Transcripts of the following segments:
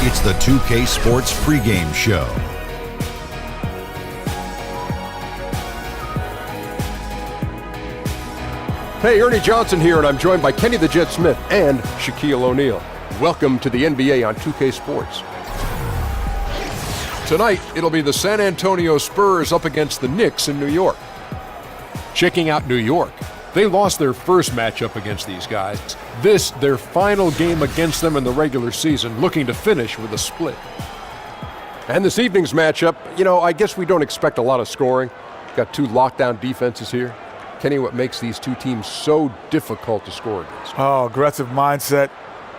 It's the 2K Sports Pregame Show. Hey, Ernie Johnson here, and I'm joined by Kenny the Jet Smith and Shaquille O'Neal. Welcome to the NBA on 2K Sports. Tonight, it'll be the San Antonio Spurs up against the Knicks in New York. Checking out New York, they lost their first matchup against these guys. This, their final game against them in the regular season, looking to finish with a split. And this evening's matchup, I guess we don't expect a lot of scoring. Got two lockdown defenses here. Kenny, what makes these two teams so difficult to score against? Oh, aggressive mindset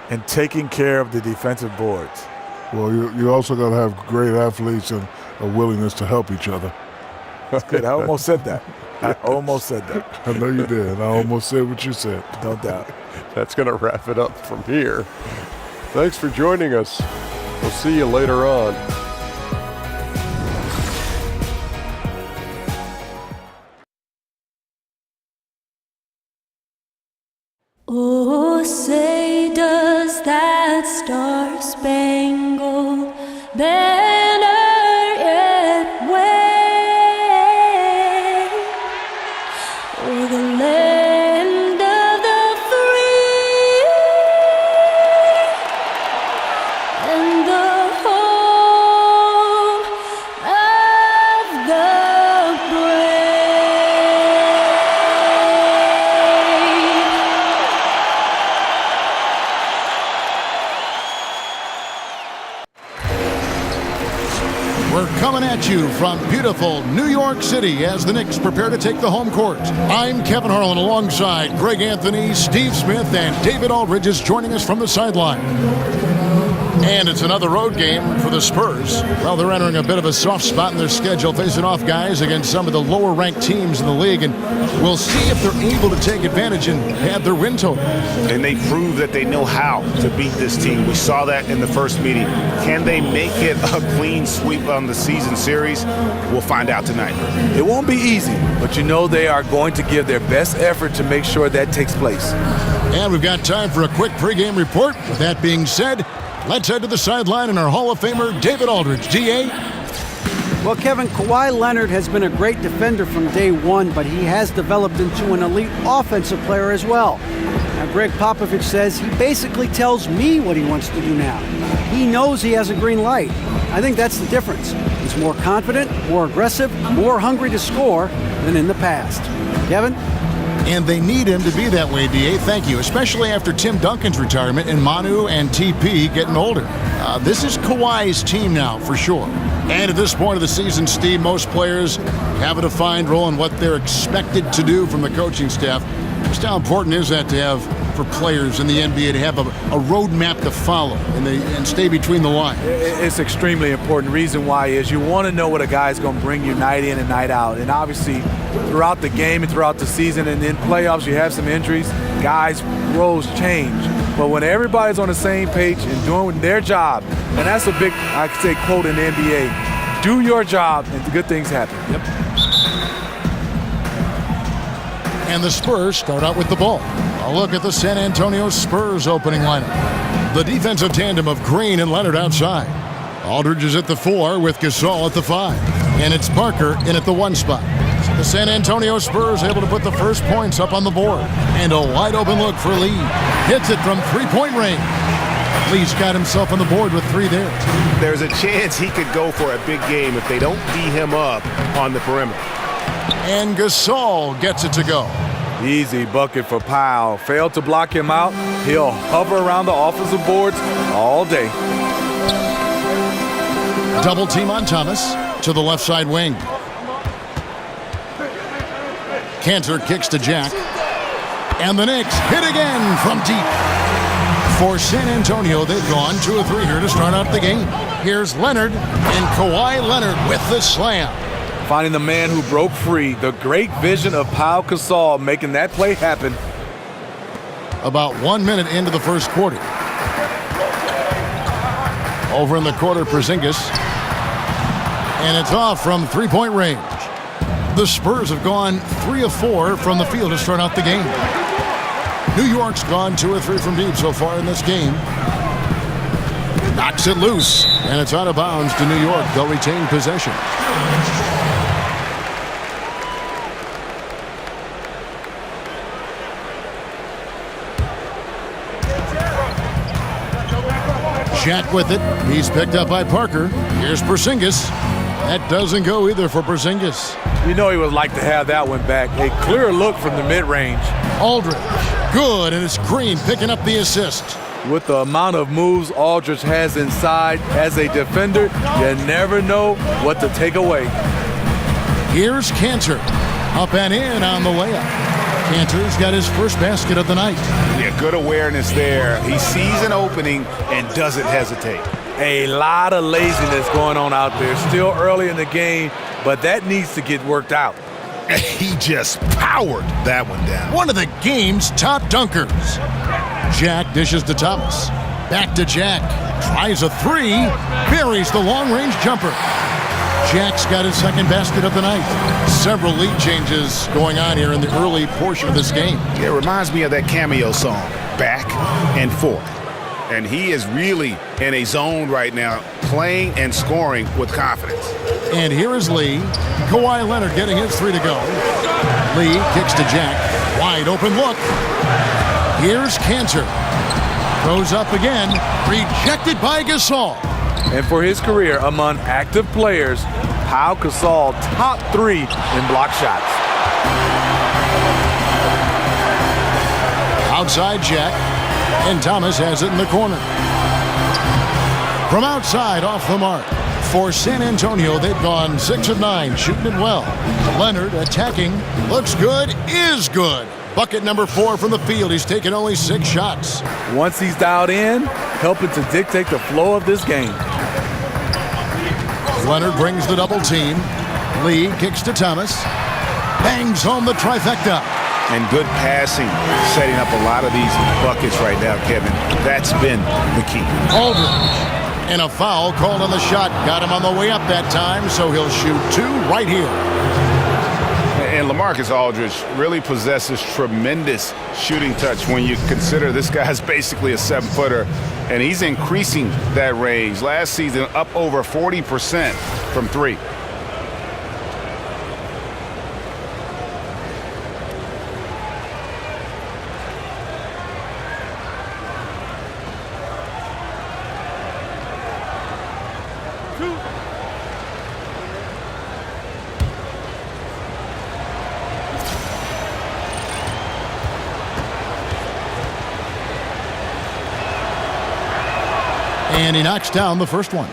and taking care of the defensive boards. Well, you also got to have great athletes and a willingness to help each other. That's good. I almost said that. I know you did. I almost said what you said. No doubt. That's going to wrap it up from here. Thanks for joining us. We'll see you later on. Oh, say does that star-spangled banner yet wave o'er the land of the free and the home of the Coming at you from beautiful New York City as the Knicks prepare to take the home court. I'm Kevin Harlan alongside Greg Anthony, Steve Smith, and David Aldridge is joining us from the sideline. And it's another road game for the Spurs. Well, they're entering a bit of a soft spot in their schedule, facing off guys against some of the lower-ranked teams in the league, and we'll see if they're able to take advantage and have their win total. And they prove that they know how to beat this team. We saw that in the first meeting. Can they make it a clean sweep on the season series? We'll find out tonight. It won't be easy, but they are going to give their best effort to make sure that takes place. And we've got time for a quick pregame report. With that being said, let's head to the sideline and our Hall of Famer, David Aldridge. D.A.? Well, Kevin, Kawhi Leonard has been a great defender from day one, but he has developed into an elite offensive player as well. Now, Greg Popovich says he basically tells me what he wants to do now. He knows he has a green light. I think that's the difference. He's more confident, more aggressive, more hungry to score than in the past. Kevin? And they need him to be that way, D.A. Thank you, especially after Tim Duncan's retirement and Manu and TP getting older. This is Kawhi's team now, for sure. And at this point of the season, Steve, most players have a defined role in what they're expected to do from the coaching staff. Just how important is that to have for players in the NBA to have a roadmap to follow and stay between the lines? It's extremely important. Reason why is you want to know what a guy's going to bring you night in and night out. And obviously, throughout the game and throughout the season and in playoffs, you have some injuries. Guys' roles change. But when everybody's on the same page and doing their job, and that's a big, I could say, quote in the NBA, do your job and good things happen. Yep. And the Spurs start out with the ball. A look at the San Antonio Spurs opening lineup. The defensive tandem of Green and Leonard outside. Aldridge is at the 4 with Gasol at the 5. And it's Parker in at the 1 spot. So the San Antonio Spurs able to put the first points up on the board. And a wide open look for Lee. Hits it from three-point range. Lee's got himself on the board with 3 there. There's a chance he could go for a big game if they don't D him up on the perimeter. And Gasol gets it to go. Easy bucket for Powell. Failed to block him out. He'll hover around the offensive boards all day. Double team on Thomas to the left side wing. Cantor kicks to Jack. And the Knicks hit again from deep. For San Antonio, they've gone 2 of 3 here to start out the game. Here's Leonard, and Kawhi Leonard with the slam. Finding the man who broke free. The great vision of Pau Gasol making that play happen. About 1 minute into the first quarter. Over in the quarter, Porzingis. And it's off from three-point range. The Spurs have gone 3 of 4 from the field to start out the game. New York's gone 2 of 3 from deep so far in this game. Knocks it loose, and it's out of bounds to New York. They'll retain possession. Jack with it. He's picked up by Parker. Here's Porzingis. That doesn't go either for Porzingis. You know he would like to have that one back. A clear look from the mid-range. Aldridge. Good, and it's Green picking up the assist. With the amount of moves Aldridge has inside as a defender, you never know what to take away. Here's Cantor. Up and in on the layup. Cantor's got his first basket of the night. Yeah, good awareness there. He sees an opening and doesn't hesitate. A lot of laziness going on out there. Still early in the game, but that needs to get worked out. He just powered that one down. One of the game's top dunkers. Jack dishes to Thomas. Back to Jack. Tries a three. Buries the long-range jumper. Jack's got his second basket of the night. Several lead changes going on here in the early portion of this game. It reminds me of that cameo song, Back and Forth. And he is really in a zone right now, playing and scoring with confidence. And here is Lee. Kawhi Leonard getting his three to go. Lee kicks to Jack. Wide open look. Here's Cantor. Throws up again. Rejected by Gasol. And for his career among active players, Pau Gasol top 3 in block shots. Outside Jack, and Thomas has it in the corner. From outside, off the mark. For San Antonio, they've gone 6 of 9, shooting it well. Leonard attacking, looks good, is good. Bucket number 4 from the field. He's taken only 6 shots. Once he's dialed in, helping to dictate the flow of this game. Leonard brings the double team. Lee kicks to Thomas. Bangs home the trifecta. And good passing, setting up a lot of these buckets right now, Kevin. That's been the key. Aldridge. And a foul called on the shot. Got him on the way up that time, so he'll shoot 2 right here. And LaMarcus Aldridge really possesses tremendous shooting touch when you consider this guy's basically a 7-footer, and he's increasing that range. Last season, up over 40% from 3. And he knocks down the first one.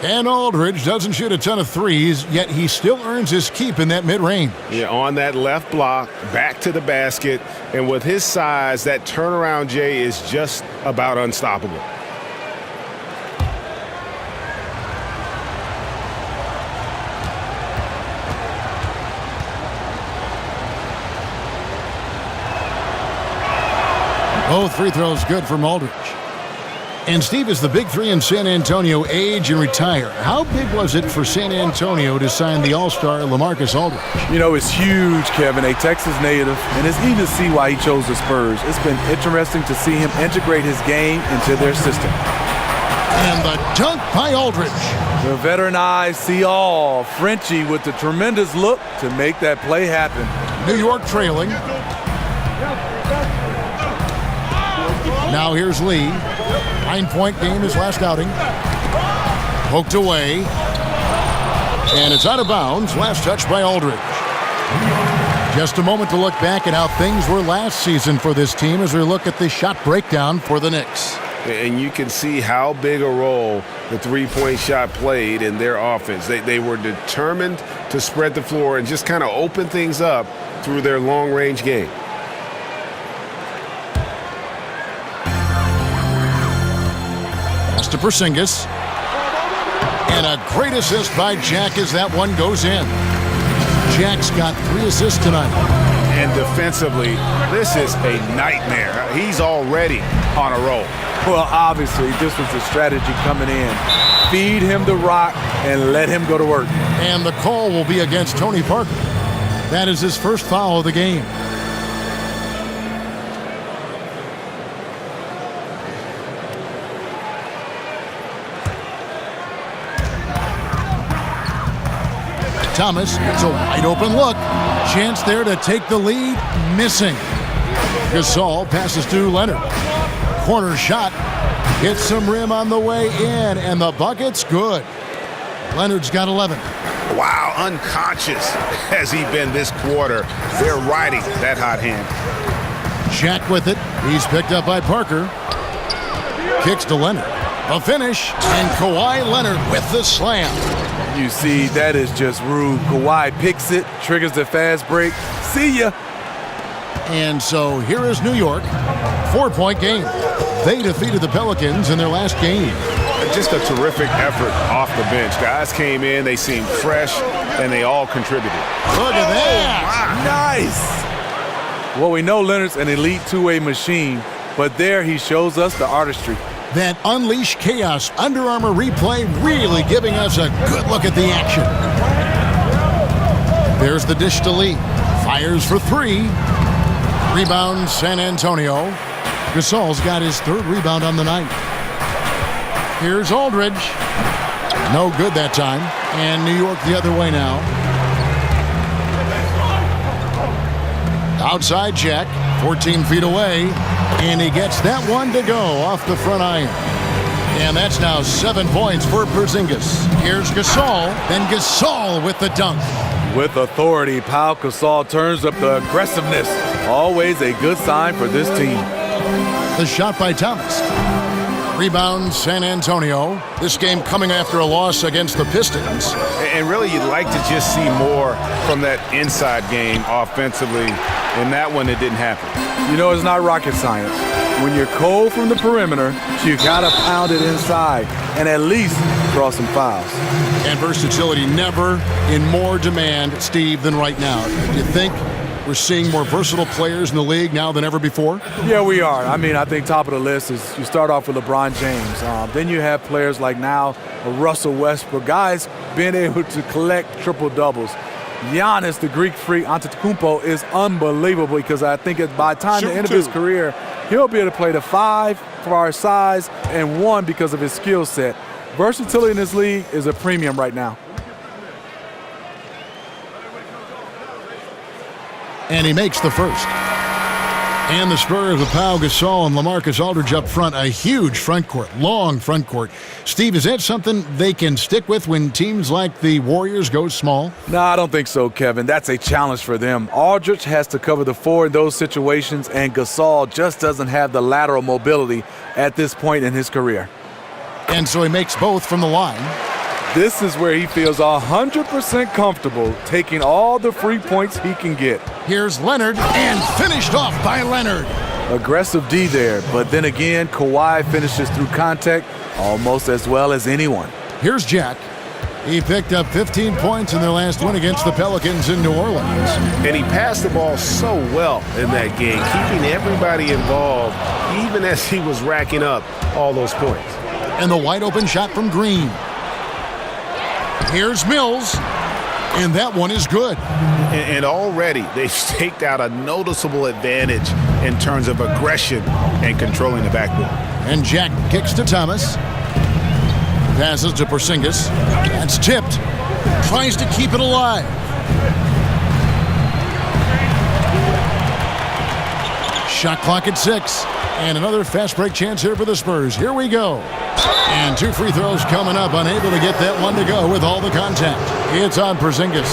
And Aldridge doesn't shoot a ton of threes, yet he still earns his keep in that mid-range. Yeah, on that left block, back to the basket, and with his size, that turnaround Jay is just about unstoppable. Both free throws good from Aldridge. And Steve, as the big 3 in San Antonio age and retire, how big was it for San Antonio to sign the All-Star LaMarcus Aldridge? You know, it's huge, Kevin, a Texas native, and it's easy to see why he chose the Spurs. It's been interesting to see him integrate his game into their system. And the dunk by Aldridge. The veteran eyes see all. Frenchie with the tremendous look to make that play happen. New York trailing. Now here's Lee. 9-point game his last outing. Poked away. And it's out of bounds. Last touch by Aldridge. Just a moment to look back at how things were last season for this team as we look at the shot breakdown for the Knicks. And you can see how big a role the three-point shot played in their offense. They were determined to spread the floor and just kind of open things up through their long-range game. To Porzingis. And a great assist by Jack as that one goes in. Jack's got 3 assists tonight. And defensively, this is a nightmare. He's already on a roll. Well, obviously, this was the strategy coming in. Feed him the rock and let him go to work. And the call will be against Tony Parker. That is his first foul of the game. Thomas, it's a wide open look. Chance there to take the lead. Missing. Gasol passes to Leonard. Corner shot. Hits some rim on the way in, and the bucket's good. Leonard's got 11. Wow, unconscious has he been this quarter. They're riding that hot hand. Shaq with it. He's picked up by Parker. Kicks to Leonard. A finish, and Kawhi Leonard with the slam. You see, that is just rude. Kawhi picks it, triggers the fast break. See ya. And so here is New York. 4-point game. They defeated the Pelicans in their last game. Just a terrific effort off the bench. Guys came in, they seemed fresh, and they all contributed. Look at that. Nice. Well, we know Leonard's an elite two-way machine, but there he shows us the artistry. That Unleash Chaos Under Armour replay really giving us a good look at the action. There's the dish to Lee. Fires for three. Rebound San Antonio. Gasol's got his third rebound on the night. Here's Aldridge. No good that time. And New York the other way now. Outside check. 14 feet away. And he gets that one to go off the front iron. And that's now 7 points for Porzingis. Here's Gasol. Then Gasol with the dunk. With authority, Pau Gasol turns up the aggressiveness. Always a good sign for this team. The shot by Thomas. Rebound San Antonio. This game coming after a loss against the Pistons. And really, you'd like to just see more from that inside game offensively. In that one, it didn't happen. You know, it's not rocket science. When you're cold from the perimeter, you got to pound it inside and at least draw some fouls. And versatility never in more demand, Steve, than right now. Do you think we're seeing more versatile players in the league now than ever before? Yeah, we are. I mean, I think top of the list is you start off with LeBron James. Then you have players like now Russell Westbrook, guys being able to collect triple-doubles. Giannis, the Greek freak, Antetokounmpo, is unbelievable because I think by the time the end of his career, he'll be able to play the 5 for our size and 1 because of his skill set. Versatility in this league is a premium right now. And he makes the first. And the Spurs with Pau Gasol and LaMarcus Aldridge up front. A huge front court, long front court. Steve, is that something they can stick with when teams like the Warriors go small? No, I don't think so, Kevin. That's a challenge for them. Aldridge has to cover the 4 in those situations, and Gasol just doesn't have the lateral mobility at this point in his career. And so he makes both from the line. This is where he feels 100% comfortable taking all the free points he can get. Here's Leonard, and finished off by Leonard. Aggressive D there, but then again, Kawhi finishes through contact almost as well as anyone. Here's Jack. He picked up 15 points in their last win against the Pelicans in New Orleans. And he passed the ball so well in that game, keeping everybody involved, even as he was racking up all those points. And the wide open shot from Green. Here's Mills, and that one is good. And already they've staked out a noticeable advantage in terms of aggression and controlling the backboard. And Jack kicks to Thomas. Passes to Porzingis. That's tipped. Tries to keep it alive. Shot clock at 6. And another fast break chance here for the Spurs. Here we go. And 2 free throws coming up. Unable to get that one to go with all the contact. It's on Porzingis.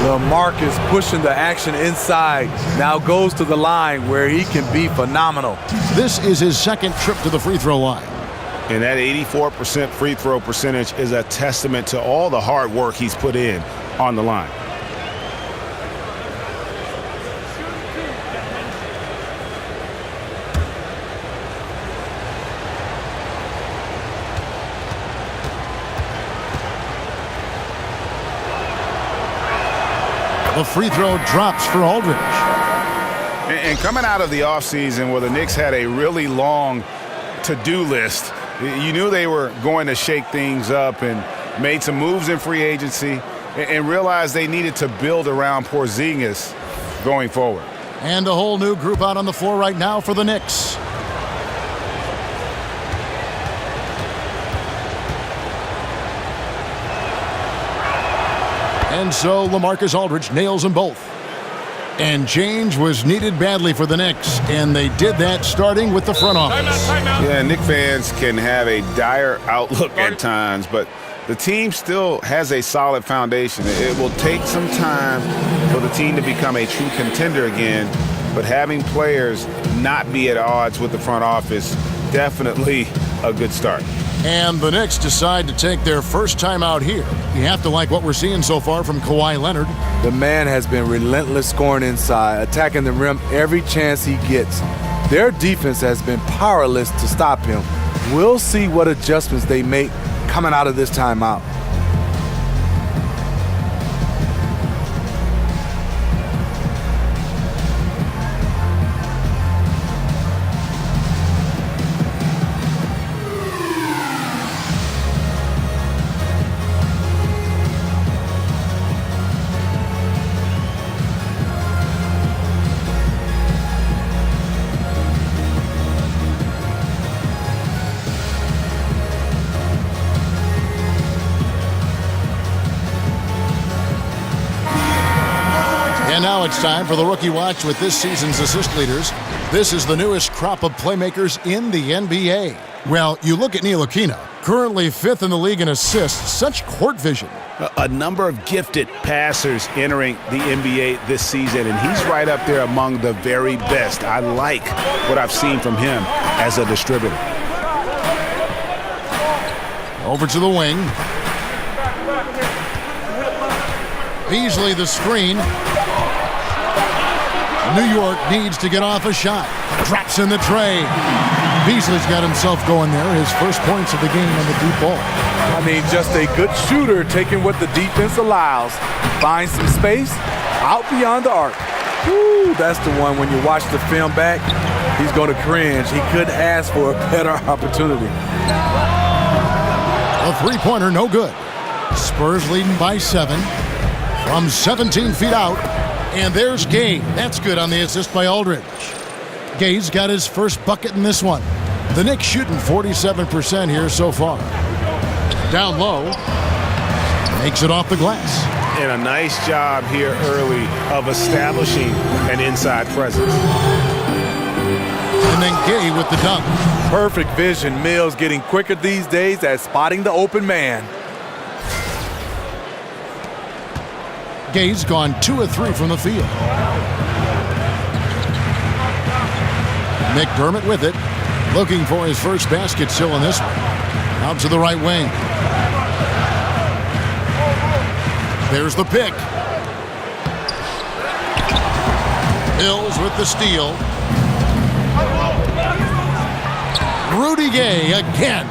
LaMarcus pushing the action inside. Now goes to the line where he can be phenomenal. This is his second trip to the free throw line. And that 84% free throw percentage is a testament to all the hard work he's put in on the line. The free throw drops for Aldridge. And coming out of the offseason where the Knicks had a really long to-do list, you knew they were going to shake things up and made some moves in free agency and realized they needed to build around Porzingis going forward. And a whole new group out on the floor right now for the Knicks. And so LaMarcus Aldridge nails them both. And change was needed badly for the Knicks, and they did that starting with the front office. Yeah, Knicks fans can have a dire outlook at times, but the team still has a solid foundation. It will take some time for the team to become a true contender again, but having players not be at odds with the front office, definitely a good start. And the Knicks decide to take their first time out here. You have to like what we're seeing so far from Kawhi Leonard. The man has been relentless scoring inside, attacking the rim every chance he gets. Their defense has been powerless to stop him. We'll see what adjustments they make coming out of this timeout. And now it's time for the Rookie Watch with this season's assist leaders. This is the newest crop of playmakers in the NBA. Well, you look at Ntilikina, currently 5th in the league in assists. Such court vision. A number of gifted passers entering the NBA this season, and he's right up there among the very best. I like what I've seen from him as a distributor. Over to the wing. Beasley the screen. New York needs to get off a shot. Drops in the tray. Beasley's got himself going there. His first points of the game on the deep ball. I mean, just a good shooter taking what the defense allows. Finds some space out beyond the arc. Woo, that's the one when you watch the film back, he's going to cringe. He couldn't ask for a better opportunity. A three-pointer, no good. Spurs leading by 7 from 17 feet out. And there's Gay. That's good on the assist by Aldridge. Gay's got his first bucket in this one. The Knicks shooting 47% here so far. Down low. Makes it off the glass. And a nice job here early of establishing an inside presence. And then Gay with the dunk. Perfect vision. Mills getting quicker these days at spotting the open man. Gay's gone 2 of 3 from the field. McDermott with it. Looking for his first basket still in this one. Out to the right wing. There's the pick. Hills with the steal. Rudy Gay again.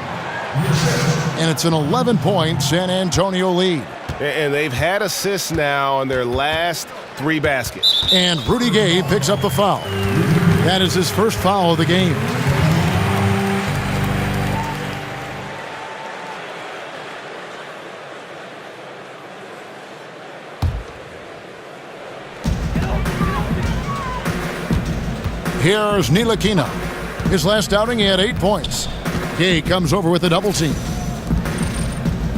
And it's an 11-point San Antonio lead. And they've had assists now on their last 3 baskets. And Rudy Gay picks up the foul. That is his first foul of the game. Here's Ntilikina. His last outing, he had 8 points. Gay comes over with a double team.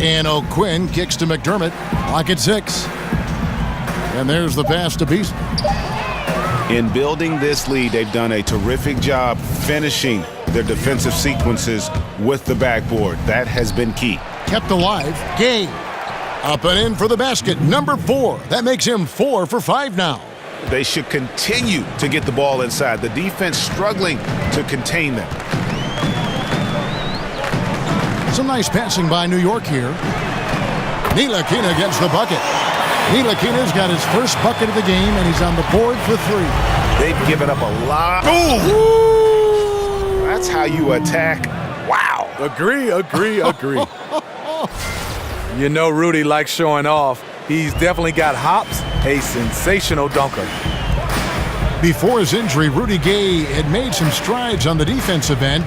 And O'Quinn kicks to McDermott. Lock at 6. And there's the pass to Beasley. In building this lead, they've done a terrific job finishing their defensive sequences with the backboard. That has been key. Kept alive. Gay. Up and in for the basket. Number 4. That makes him 4 for 5 now. They should continue to get the ball inside. The defense struggling to contain them. Some nice passing by New York here. Ntilikina gets the bucket. Ntilikina's got his first bucket of the game, and he's on the board for 3. They've given up a lot. Ooh! That's how you attack. Wow. Agree. You know Rudy likes showing off. He's definitely got hops, a sensational dunker. Before his injury, Rudy Gay had made some strides on the defensive end.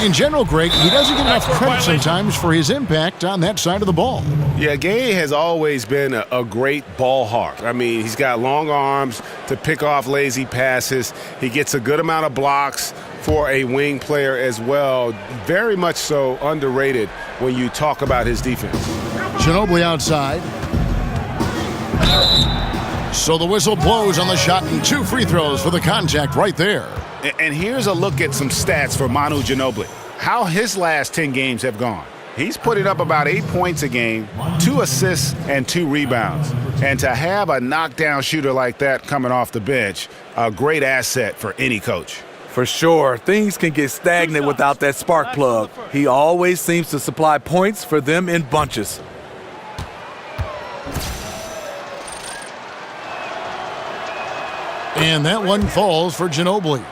In general, Greg, he doesn't get enough credit sometimes for his impact on that side of the ball. Yeah, Gay has always been a great ball hawk. I mean, he's got long arms to pick off lazy passes. He gets a good amount of blocks for a wing player as well. Very much so underrated when you talk about his defense. Ginobili outside. So the whistle blows on the shot and 2 free throws for the contact right there. And here's a look at some stats for Manu Ginobili. How his last 10 games have gone. He's putting up about 8 points a game, 2 assists, and 2 rebounds. And to have a knockdown shooter like that coming off the bench, a great asset for any coach. For sure, things can get stagnant without that spark plug. He always seems to supply points for them in bunches. And that one falls for Ginobili.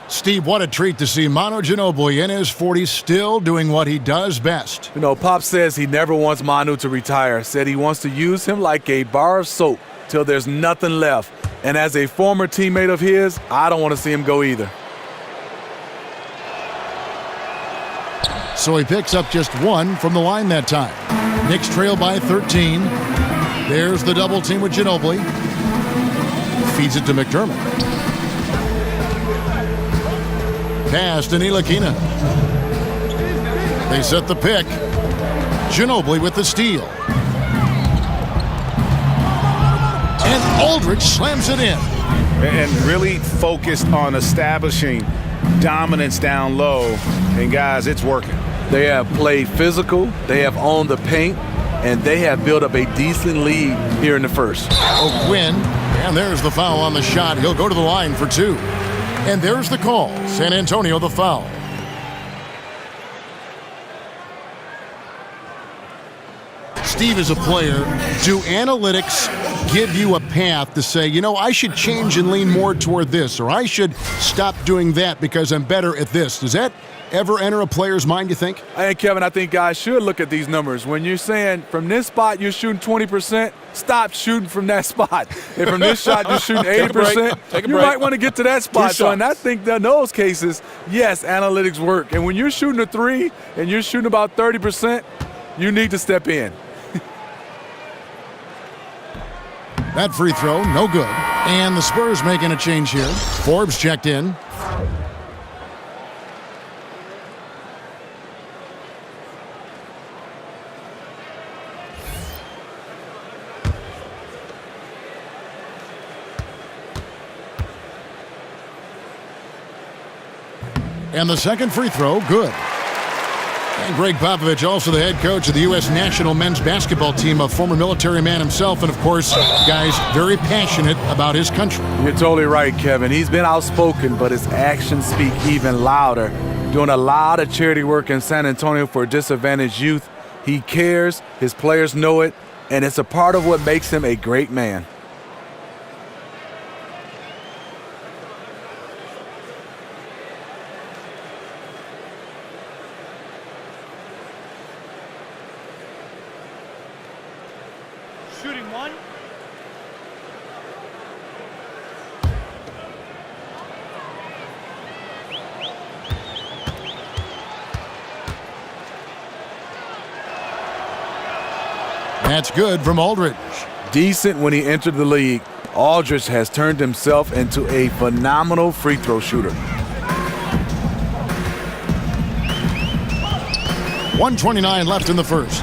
Steve, what a treat to see Manu Ginobili in his 40s still doing what he does best. You know, Pop says he never wants Manu to retire. Said he wants to use him like a bar of soap till there's nothing left. And as a former teammate of his, I don't want to see him go either. So he picks up just 1 from the line that time. Knicks trail by 13. There's the double team with Ginobili. Feeds it to McDermott. Pass to Ntilikina. They set the pick. Ginobili with the steal. And Aldridge slams it in. And really focused on establishing dominance down low. And guys, it's working. They have played physical, they have owned the paint, and they have built up a decent lead here in the first. O'Quinn, and there's the foul on the shot. He'll go to the line for 2. And there's the call. San Antonio the foul. Steve, as a player, do analytics give you a path to say, you know, I should change and lean more toward this, or I should stop doing that because I'm better at this? Does that ever enter a player's mind, you think? Hey, Kevin, I think guys should look at these numbers. When you're saying from this spot you're shooting 20%, stop shooting from that spot. If from this shot you're shooting 80%, you might want to get to that spot. So, and I think that in those cases, yes, analytics work. And when you're shooting a 3 and you're shooting about 30%, you need to step in. That free throw, no good. And the Spurs making a change here. Forbes checked in. And the second free throw, good. And Greg Popovich, also the head coach of the U.S. national men's basketball team, a former military man himself, and of course, guys, very passionate about his country. You're totally right, Kevin. He's been outspoken, but his actions speak even louder. Doing a lot of charity work in San Antonio for disadvantaged youth. He cares, his players know it, and it's a part of what makes him a great man. Shooting 1. That's good from Aldridge. Decent when he entered the league. Aldridge has turned himself into a phenomenal free throw shooter. 1:29 left in the first.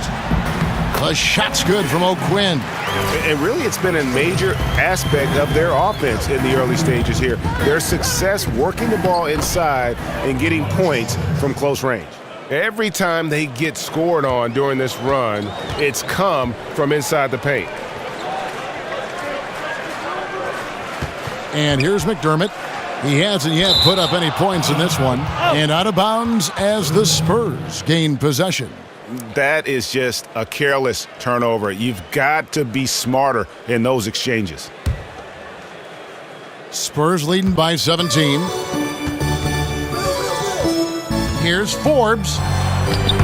The shot's good from O'Quinn. And really, it's been a major aspect of their offense in the early stages here. Their success working the ball inside and getting points from close range. Every time they get scored on during this run, it's come from inside the paint. And here's McDermott. He hasn't yet put up any points in this one. And out of bounds as the Spurs gain possession. That is just a careless turnover. You've got to be smarter in those exchanges. Spurs leading by 17. Here's Forbes.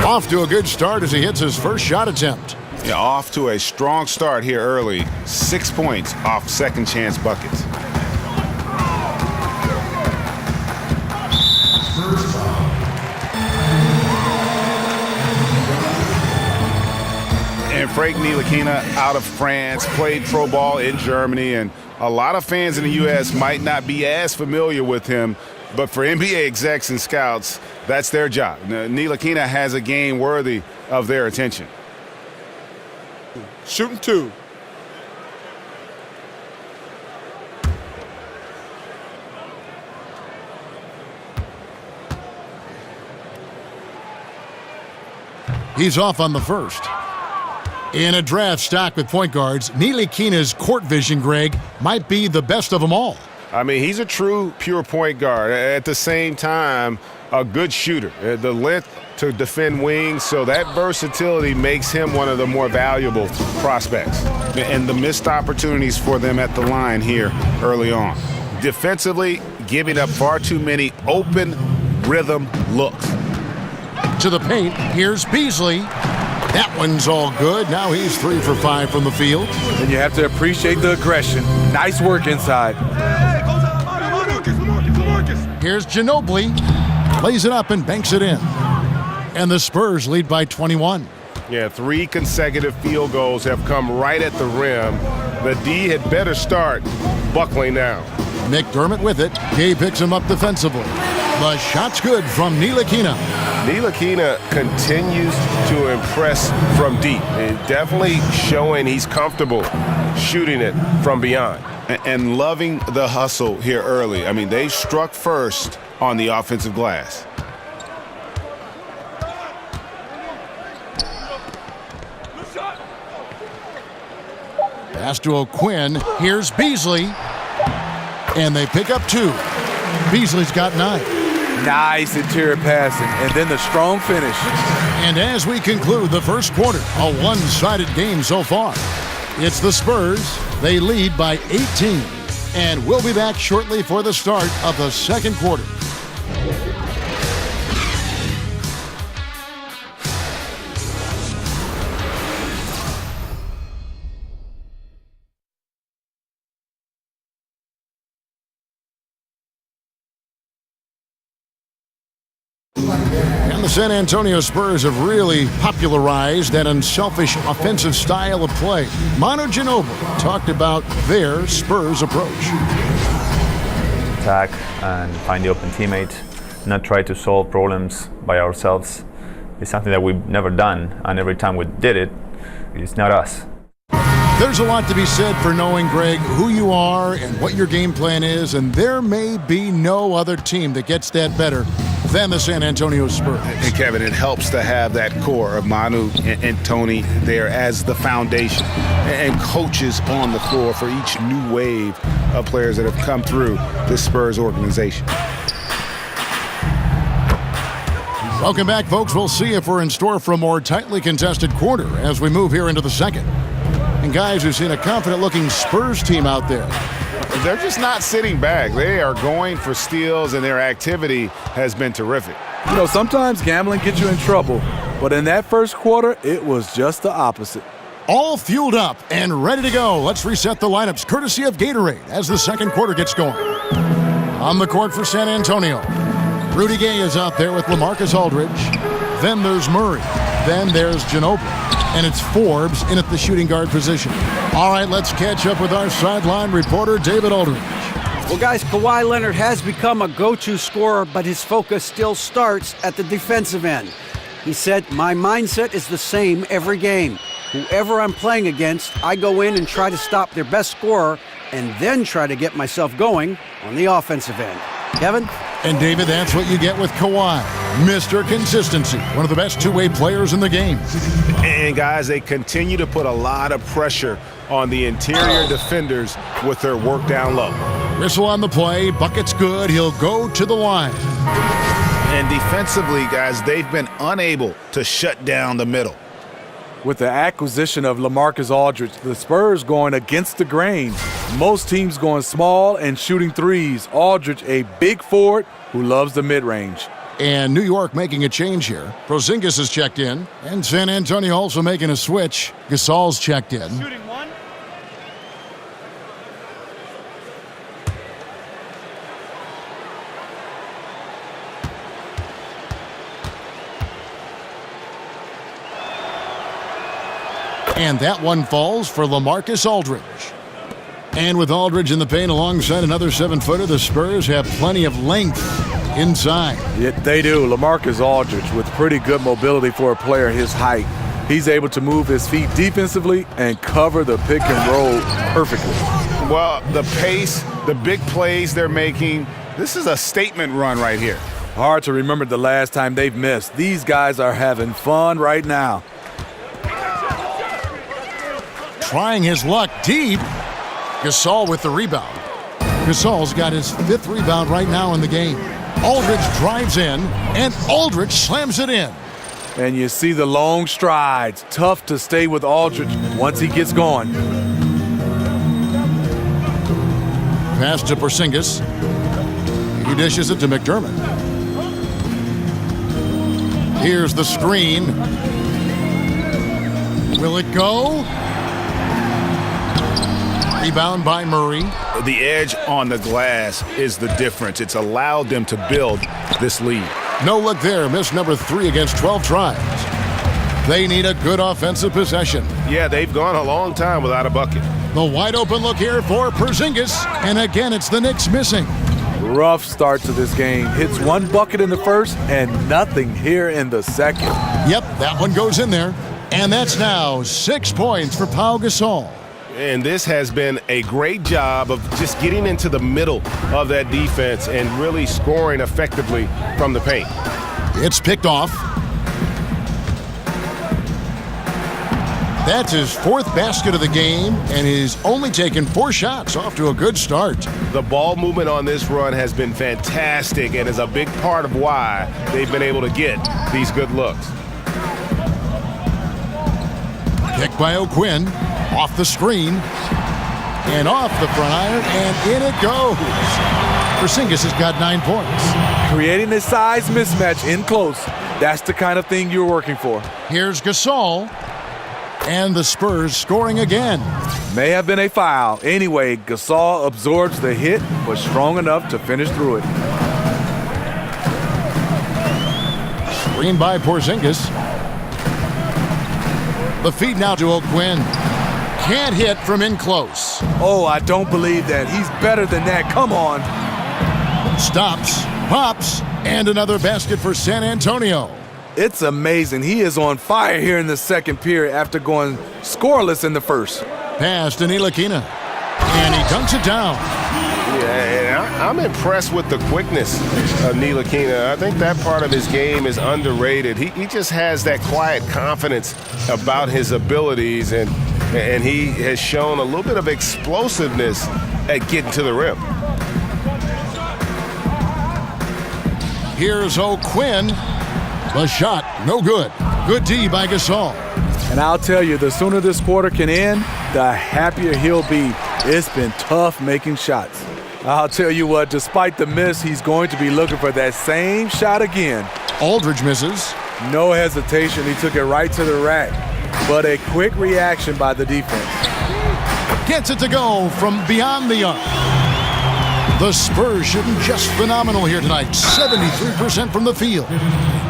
Off to a good start as he hits his first shot attempt. Yeah, off to a strong start here early. 6 points off second chance buckets. And Frank Ntilikina out of France, played pro ball in Germany, and a lot of fans in the U.S. might not be as familiar with him, but for NBA execs and scouts, that's their job. Ntilikina has a game worthy of their attention. Shooting 2. He's off on the first. In a draft stocked with point guards, Ntilikina's court vision, Greg, might be the best of them all. I mean, he's a true pure point guard. At the same time, a good shooter. The length to defend wings, so that versatility makes him one of the more valuable prospects. And the missed opportunities for them at the line here early on. Defensively, giving up far too many open rhythm looks. To the paint, here's Beasley. That one's all good. Now he's 3 for 5 from the field. And you have to appreciate the aggression. Nice work inside. Here's Ginobili. Lays it up and banks it in. And the Spurs lead by 21. Yeah, 3 consecutive field goals have come right at the rim. The D had better start buckling down. McDermott with it. Gay picks him up defensively. The shot's good from Ntilikina. Ntilikina continues to impress from deep. Definitely showing he's comfortable shooting it from beyond. And loving the hustle here early. I mean, they struck first on the offensive glass. Pass to O'Quinn. Here's Beasley. And they pick up 2. Beasley's got 9. Nice interior passing, and then the strong finish. And as we conclude the first quarter, a one-sided game so far. It's the Spurs. They lead by 18. And we'll be back shortly for the start of the second quarter. And the San Antonio Spurs have really popularized that unselfish offensive style of play. Manu Ginobili talked about their Spurs approach. Attack and find the open teammate, not try to solve problems by ourselves. It's something that we've never done, and every time we did it, it's not us. There's a lot to be said for knowing, Greg, who you are and what your game plan is, and there may be no other team that gets that better than the San Antonio Spurs. And Kevin, it helps to have that core of Manu and Tony there as the foundation and coaches on the floor for each new wave of players that have come through this Spurs organization. Welcome back, folks. We'll see if we're in store for a more tightly contested quarter as we move here into the second. And guys, we've seen a confident-looking Spurs team out there. They're just not sitting back. They are going for steals, and their activity has been terrific. You know, sometimes gambling gets you in trouble, but in that first quarter, it was just the opposite. All fueled up and ready to go. Let's reset the lineups courtesy of Gatorade as the second quarter gets going. On the court for San Antonio, Rudy Gay is out there with LaMarcus Aldridge. Then there's Murray. Then there's Ginobili. And it's Forbes in at the shooting guard position. All right, let's catch up with our sideline reporter, David Aldridge. Well, guys, Kawhi Leonard has become a go-to scorer, but his focus still starts at the defensive end. He said, "My mindset is the same every game. Whoever I'm playing against, I go in and try to stop their best scorer and then try to get myself going on the offensive end." Kevin? And David, that's what you get with Kawhi. Mr. Consistency, one of the best two-way players in the game. And guys, they continue to put a lot of pressure on the interior defenders with their work down low. Whistle on the play, bucket's good, he'll go to the line. And defensively, guys, they've been unable to shut down the middle. With the acquisition of LaMarcus Aldridge, the Spurs going against the grain. Most teams going small and shooting threes. Aldridge, a big forward who loves the mid-range. And New York making a change here. Porzingis has checked in. And San Antonio also making a switch. Gasol's checked in. Shooting one. And that one falls for LaMarcus Aldridge. And with Aldridge in the paint alongside another 7-footer, the Spurs have plenty of length inside. Yeah, they do. LaMarcus Aldridge with pretty good mobility for a player his height. He's able to move his feet defensively and cover the pick and roll perfectly. Well, the pace, the big plays they're making, this is a statement run right here. Hard to remember the last time they've missed. These guys are having fun right now. Trying his luck deep. Gasol with the rebound. Gasol's got his 5th rebound right now in the game. Aldridge drives in, and Aldridge slams it in. And you see the long strides. Tough to stay with Aldridge once he gets going. Pass to Porzingis. He dishes it to McDermott. Here's the screen. Will it go? Rebound by Murray. The edge on the glass is the difference. It's allowed them to build this lead. No look there. Miss number 3 against 12 tries. They need a good offensive possession. Yeah, they've gone a long time without a bucket. The wide open look here for Porzingis. And again, it's the Knicks missing. Rough start to this game. Hits 1 bucket in the first and nothing here in the second. Yep, that one goes in there. And that's now 6 points for Pau Gasol. And this has been a great job of just getting into the middle of that defense and really scoring effectively from the paint. It's picked off. That's his 4th basket of the game, and he's only taken 4 shots. Off to a good start. The ball movement on this run has been fantastic and is a big part of why they've been able to get these good looks. Pick by O'Quinn. Off the screen. And off the front iron, and in it goes. Porzingis has got 9 points. Creating a size mismatch in close. That's the kind of thing you're working for. Here's Gasol. And the Spurs scoring again. May have been a foul. Anyway, Gasol absorbs the hit, but strong enough to finish through it. Screen by Porzingis. The feed now to O'Quinn. Can't hit from in close. Oh, I don't believe that. He's better than that. Come on. Stops, pops, and another basket for San Antonio. It's amazing. He is on fire here in the second period after going scoreless in the first. Pass to Ntilikina. And he dunks it down. Yeah, I'm impressed with the quickness of Ntilikina. I think that part of his game is underrated. He just has that quiet confidence about his abilities, and he has shown a little bit of explosiveness at getting to the rim. Here's O'Quinn. The shot, no good. Good D by Gasol. And I'll tell you, the sooner this quarter can end, the happier he'll be. It's been tough making shots. I'll tell you what, despite the miss, he's going to be looking for that same shot again. Aldridge misses. No hesitation, he took it right to the rack. But a quick reaction by the defense. Gets it to go from beyond the arc. The Spurs shooting just phenomenal here tonight. 73% from the field.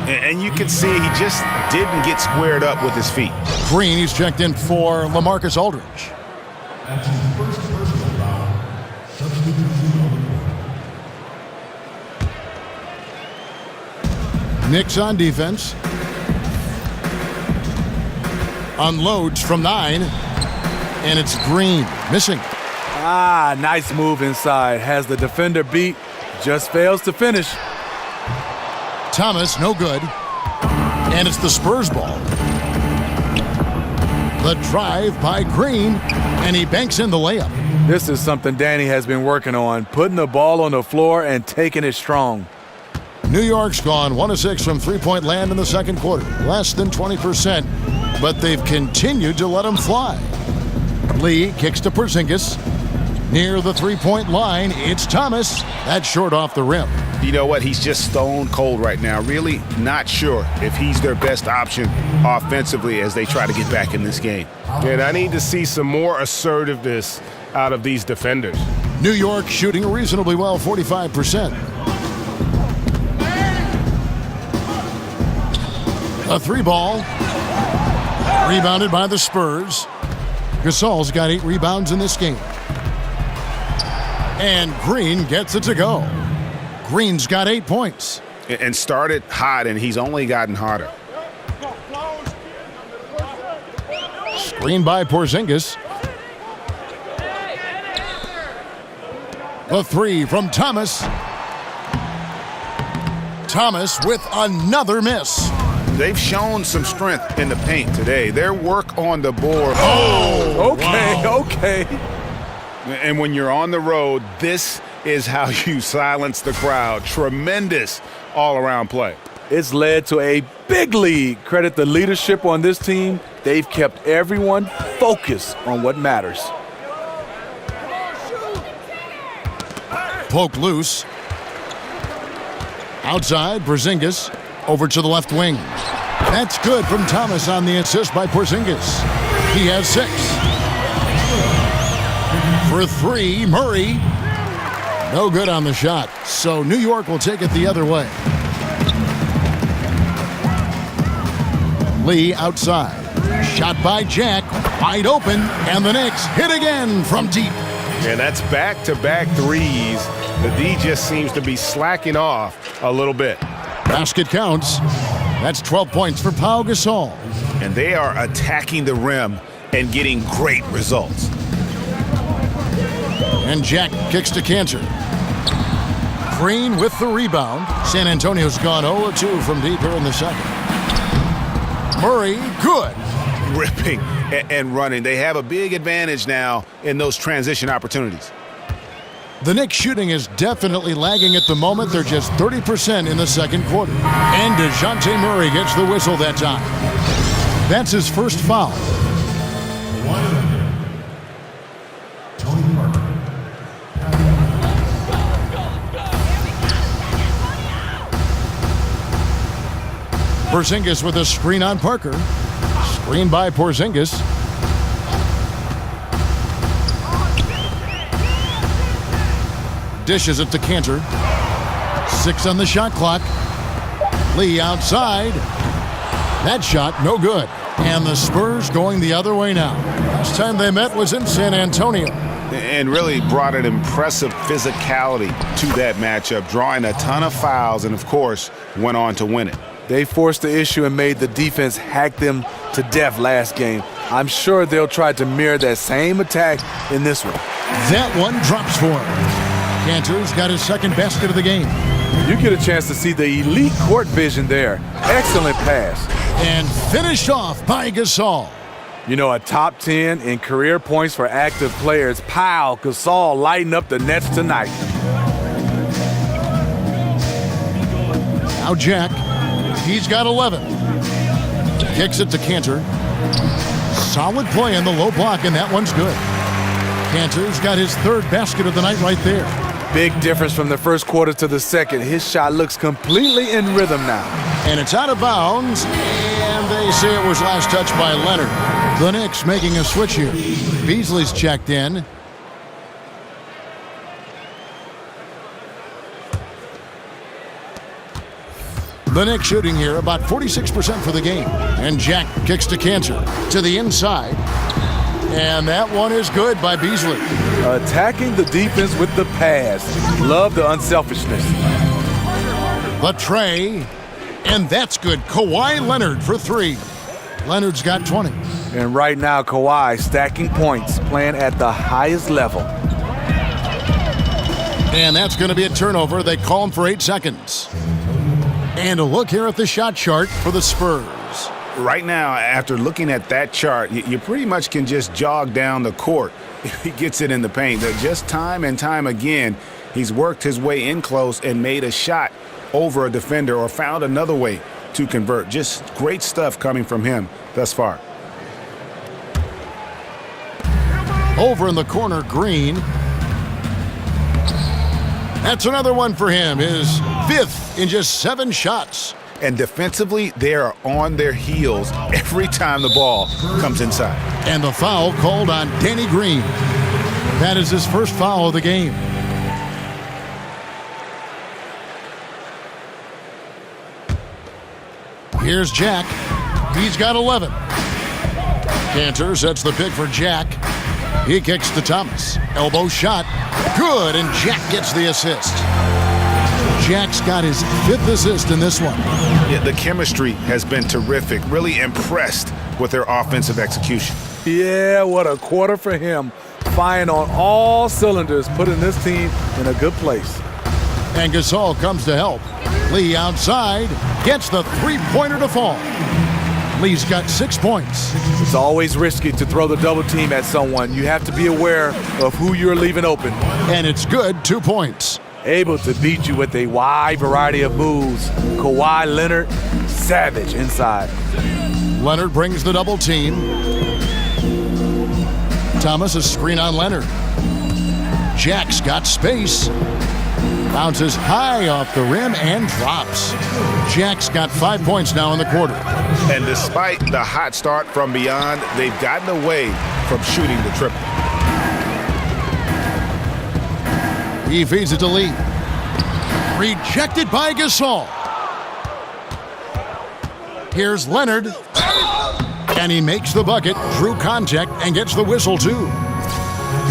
And you can see he just didn't get squared up with his feet. Green, he's checked in for LaMarcus Aldridge. Knicks on defense. Unloads from 9. And it's Green, missing. Ah, nice move inside. Has the defender beat, just fails to finish. Thomas, no good. And it's the Spurs ball. The drive by Green, and he banks in the layup. This is something Danny has been working on, putting the ball on the floor and taking it strong. New York's gone 1 of 6 from three-point land in the second quarter. Less than 20%, but they've continued to let him fly. Lee kicks to Porzingis. Near the three-point line, it's Thomas. That's short off the rim. You know what? He's just stone cold right now. Really not sure if he's their best option offensively as they try to get back in this game. And I need to see some more assertiveness out of these defenders. New York shooting reasonably well, 45%. A 3-ball. Rebounded by the Spurs. Gasol's got 8 rebounds in this game. And Green gets it to go. Green's got 8 points. And started hot, and he's only gotten hotter. Screen by Porzingis. The 3 from Thomas. Thomas with another miss. They've shown some strength in the paint today. Their work on the board. Okay. And when you're on the road, this is how you silence the crowd. Tremendous all-around play. It's led to a big lead. Credit the leadership on this team. They've kept everyone focused on what matters. Poke loose. Outside, Porzingis over to the left wing. That's good from Thomas on the assist by Porzingis. He has 6. For 3, Murray. No good on the shot, so New York will take it the other way. Lee outside. Shot by Jack. Wide open, and the Knicks hit again from deep. And that's back-to-back threes. The D just seems to be slacking off a little bit. Basket counts. That's 12 points for Pau Gasol. And they are attacking the rim and getting great results. And Jack kicks to Cantor. Green with the rebound. San Antonio's gone 0-2 from deep here in the second. Murray, good. Ripping and running. They have a big advantage now in those transition opportunities. The Knicks shooting is definitely lagging at the moment. They're just 30% in the second quarter. And DeJounte Murray gets the whistle that time. That's his first foul. Porzingis with a screen on Parker. Screen by Porzingis. Dishes it to Cantor. 6 on the shot clock. Lee outside. That shot no good. And the Spurs going the other way now. Last time they met was in San Antonio. And really brought an impressive physicality to that matchup, drawing a ton of fouls and, of course, went on to win it. They forced the issue and made the defense hack them to death last game. I'm sure they'll try to mirror that same attack in this one. That one drops for him. Cantor's got his second basket of the game. You get a chance to see the elite court vision there. Excellent pass. And finished off by Gasol. You know, a top 10 in career points for active players. Pau Gasol lighting up the Nets tonight. Now Jack. He's got 11. Kicks it to Cantor. Solid play in the low block, and that one's good. Cantor's got his third basket of the night right there. Big difference from the first quarter to the second. His shot looks completely in rhythm now. And it's out of bounds, and they say it was last touched by Leonard. The Knicks making a switch here. Beasley's checked in. The Knicks shooting here about 46% for the game. And Jack kicks to Cantor to the inside. And that one is good by Beasley. Attacking the defense with the pass. Love the unselfishness. The tray. And that's good. Kawhi Leonard for 3. Leonard's got 20. And right now, Kawhi stacking points, playing at the highest level. And that's going to be a turnover. They call him for 8 seconds. And a look here at the shot chart for the Spurs. Right now, after looking at that chart, you pretty much can just jog down the court if he gets it in the paint. Just time and time again, he's worked his way in close and made a shot over a defender or found another way to convert. Just great stuff coming from him thus far. Over in the corner, Green. That's another one for him, his 5th in just 7 shots. And defensively, they are on their heels every time the ball comes inside. And the foul called on Danny Green. That is his first foul of the game. Here's Jack. He's got 11. Cantor sets the pick for Jack. He kicks to Thomas. Elbow shot. Good, and Jack gets the assist. Jack's got his 5th assist in this one. Yeah, the chemistry has been terrific. Really impressed with their offensive execution. Yeah, what a quarter for him. Firing on all cylinders, putting this team in a good place. And Gasol comes to help. Lee outside, gets the three-pointer to fall. Lee's got 6 points. It's always risky to throw the double team at someone. You have to be aware of who you're leaving open. And it's good, 2 points. Able to beat you with a wide variety of moves. Kawhi Leonard, savage inside. Leonard brings the double team. Thomas a screen on Leonard. Jack's got space. Bounces high off the rim and drops. Jack's got 5 points now in the quarter. And despite the hot start from beyond, they've gotten away from shooting the triple. He feeds it to Lee. Rejected by Gasol. Here's Leonard. And he makes the bucket, drew contact, and gets the whistle too.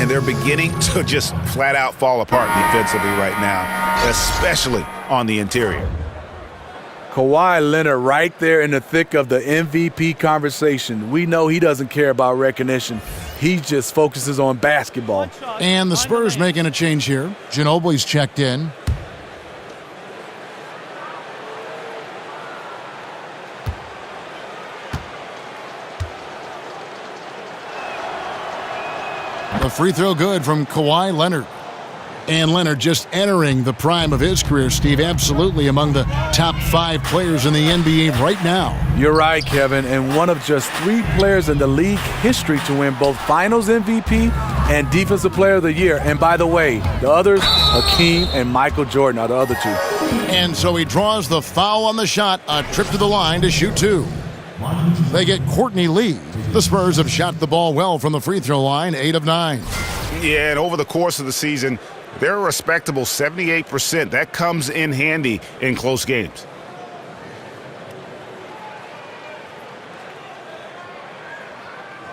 And they're beginning to just flat out fall apart defensively right now, especially on the interior. Kawhi Leonard right there in the thick of the MVP conversation. We know he doesn't care about recognition. He just focuses on basketball. And the Spurs making a change here. Ginobili's checked in. The free throw good from Kawhi Leonard. And Leonard just entering the prime of his career, Steve, absolutely among the top 5 players in the NBA right now. You're right, Kevin, and one of just 3 players in the league history to win both Finals MVP and Defensive Player of the Year. And by the way, the others, Hakeem and Michael Jordan are the other 2. And so he draws the foul on the shot, a trip to the line to shoot 2. They get Courtney Lee. The Spurs have shot the ball well from the free throw line, 8 of 9. Yeah, and over the course of the season, they're a respectable 78%. That comes in handy in close games.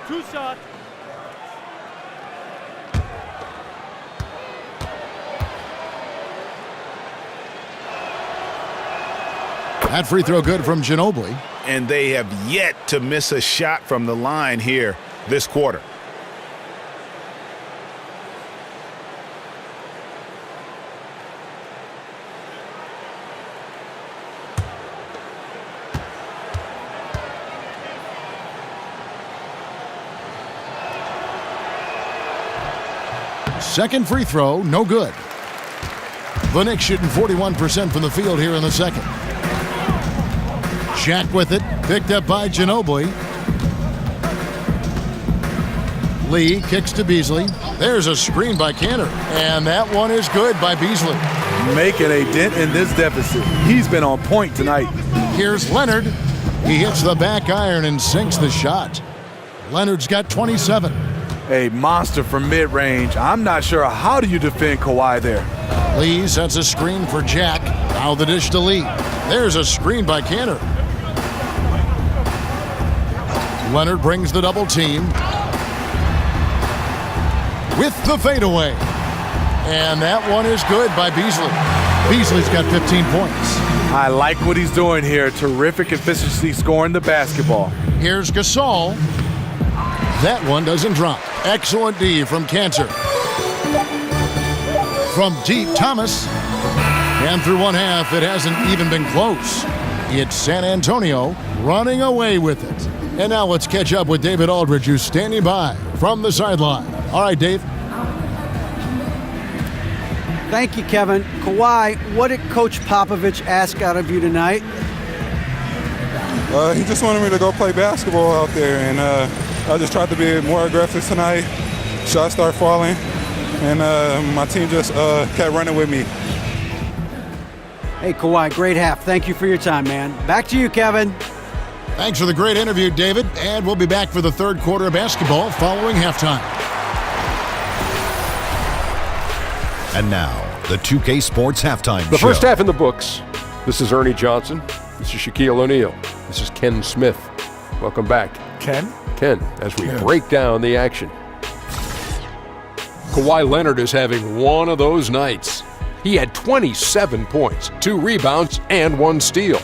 Two shot. That free throw good from Ginobili. And they have yet to miss a shot from the line here this quarter. Second free throw, no good. The Knicks shooting 41% from the field here in the second. Jack with it, picked up by Ginobili. Lee kicks to Beasley. There's a screen by Cantor, and that one is good by Beasley. Making a dent in this deficit. He's been on point tonight. Here's Leonard. He hits the back iron and sinks the shot. Leonard's got 27. A monster from mid-range. I'm not sure how do you defend Kawhi there. Lee sets a screen for Jack. Now the dish to Lee. There's a screen by Cantor. Leonard brings the double team. With the fadeaway. And that one is good by Beasley. Beasley's got 15 points. I like what he's doing here. Terrific efficiency scoring the basketball. Here's Gasol. That one doesn't drop. Excellent D from Cantor. From deep, Thomas. And through one half, it hasn't even been close. It's San Antonio running away with it. And now let's catch up with David Aldridge, who's standing by from the sideline. All right, Dave. Thank you, Kevin. Kawhi, what did Coach Popovich ask out of you tonight? He just wanted me to go play basketball out there, and I just tried to be more aggressive tonight. Shots start falling, and my team just kept running with me. Hey, Kawhi, great half. Thank you for your time, man. Back to you, Kevin. Thanks for the great interview, David. And we'll be back for the third quarter of basketball following halftime. And now, the 2K Sports Halftime Show. The first half in the books. This is Ernie Johnson. This is Shaquille O'Neal. This is Ken Smith. Welcome back. Ken, as we break down the action. Kawhi Leonard is having one of those nights. He had 27 points, 2 rebounds, and 1 steal.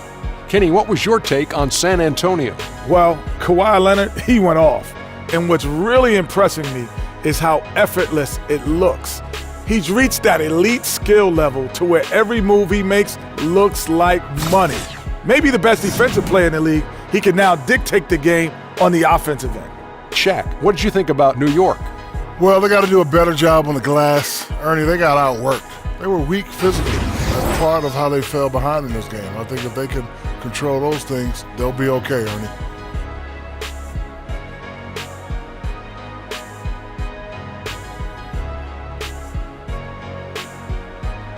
Kenny, what was your take on San Antonio? Well, Kawhi Leonard, he went off. And what's really impressing me is how effortless it looks. He's reached that elite skill level to where every move he makes looks like money. Maybe the best defensive player in the league, he can now dictate the game on the offensive end. Shaq, what did you think about New York? Well, they got to do a better job on the glass. Ernie, they got outworked. They were weak physically. That's part of how they fell behind in this game. I think if they can control those things, they'll be okay, Ernie.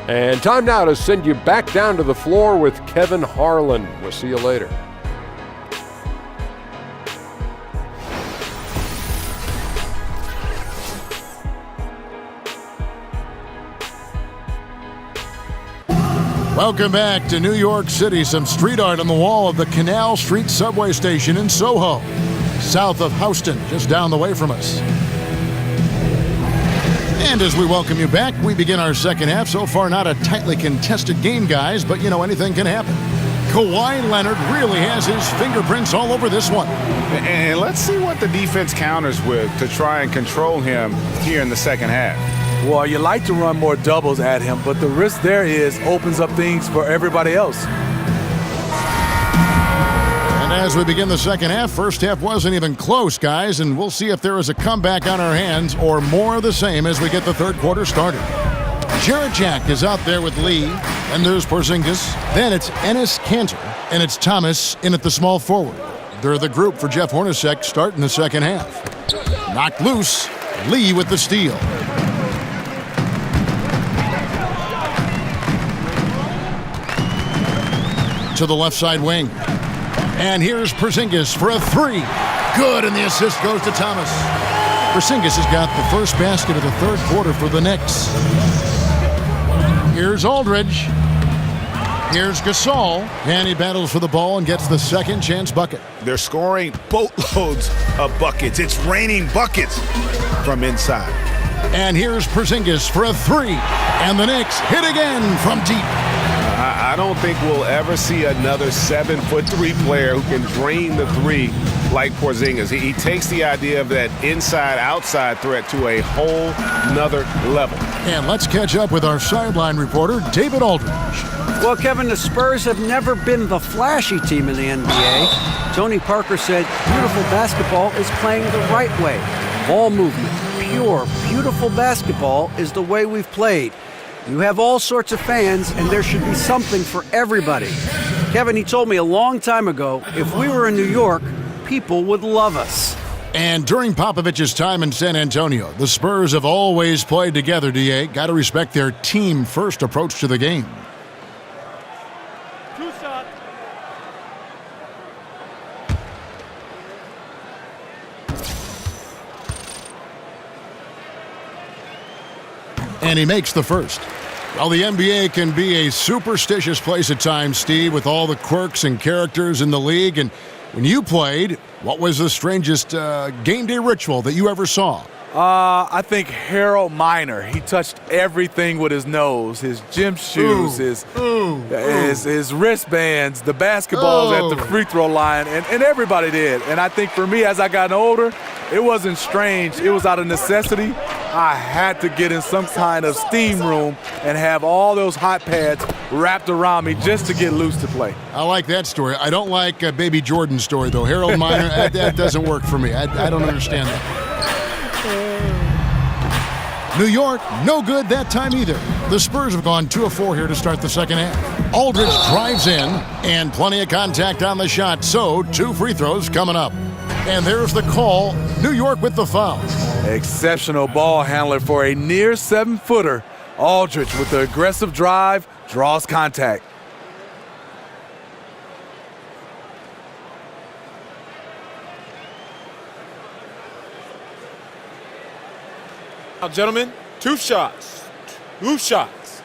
And time now to send you back down to the floor with Kevin Harlan. We'll see you later. Welcome back to New York City. Some street art on the wall of the Canal Street subway station in Soho, south of Houston, just down the way from us. And as we welcome you back, we begin our second half. So far, not a tightly contested game, guys, but you know, anything can happen. Kawhi Leonard really has his fingerprints all over this one. And let's see what the defense counters with to try and control him here in the second half. Well, you like to run more doubles at him, but the risk there is opens up things for everybody else. And as we begin the second half, first half wasn't even close, guys, and we'll see if there is a comeback on our hands or more of the same as we get the third quarter started. Jarrett Jack is out there with Lee, and there's Porzingis. Then it's Enes Kanter, and it's Thomas in at the small forward. They're the group for Jeff Hornacek starting the second half. Knocked loose, Lee with the steal. To the left side wing. And here's Porzingis for a three. Good, and the assist goes to Thomas. Porzingis has got the first basket of the third quarter for the Knicks. Here's Aldridge. Here's Gasol. And he battles for the ball and gets the second chance bucket. They're scoring boatloads of buckets. It's raining buckets from inside. And here's Porzingis for a three. And the Knicks hit again from deep. I don't think we'll ever see another 7'3" player who can drain the three like Porzingis. He takes the idea of that inside-outside threat to a whole nother level. And let's catch up with our sideline reporter, David Aldridge. Well, Kevin, the Spurs have never been the flashy team in the NBA. Tony Parker said beautiful basketball is playing the right way. Ball movement, pure, beautiful basketball is the way we've played. You have all sorts of fans, and there should be something for everybody. Kevin, he told me a long time ago, if we were in New York, people would love us. And during Popovich's time in San Antonio, the Spurs have always played together, DA. Got to respect their team-first approach to the game. 2 shots. And he makes the first. Well, the NBA can be a superstitious place at times, Steve, with all the quirks and characters in the league. And when you played, what was the strangest game day ritual that you ever saw? I think Harold Miner. He touched everything with his nose, his gym shoes, his wristbands, the basketballs at the free throw line, and everybody did. And I think for me, as I got older, it wasn't strange. It was out of necessity. I had to get in some kind of steam room and have all those hot pads wrapped around me just to get loose to play. I like that story. I don't like Baby Jordan's story, though. Harold Miner, that doesn't work for me. I don't understand that. New York, no good that time either. The Spurs have gone 2 of 4 here to start the second half. Aldridge drives in, and plenty of contact on the shot, so 2 free throws coming up. And there's the call, New York with the foul. Exceptional ball handler for a near 7-footer. Aldridge with the aggressive drive, draws contact. Now, gentlemen, 2 shots. 2 shots.